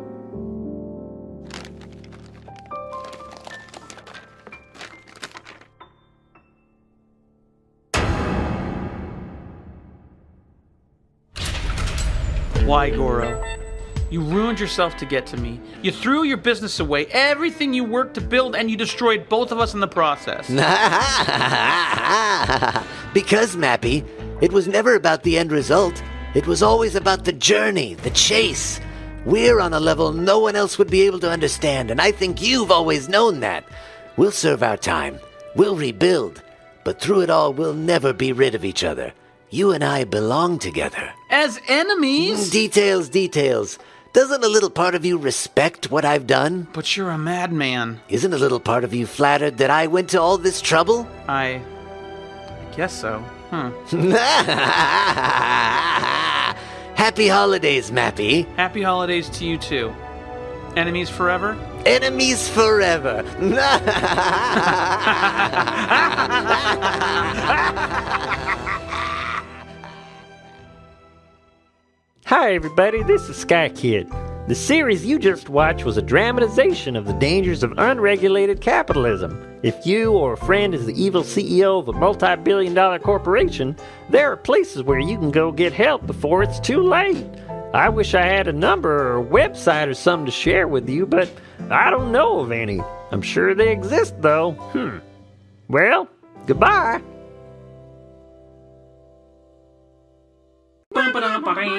Why, Goro? You ruined yourself to get to me. You threw your business away, everything you worked to build, and you destroyed both of us in the process. Because, Mappy, it was never about the end result. It was always about the journey, the chase. We're on a level no one else would be able to understand, and I think you've always known that. We'll serve our time. We'll rebuild. But through it all, we'll never be rid of each other. You and I belong together. As enemies? Details. Doesn't a little part of you respect what I've done? But you're a madman. Isn't a little part of you flattered that I went to all this trouble? I guess so. Happy holidays, Mappy. Happy holidays to you too. Enemies forever? Enemies forever. Hi, everybody, this is Sky Kid. The series you just watched was a dramatization of the dangers of unregulated capitalism. If you or a friend is the evil CEO of a multi-billion-dollar corporation, there are places where you can go get help before it's too late. I wish I had a number or a website or something to share with you, but I don't know of any. I'm sure they exist, though. Well, goodbye. Pre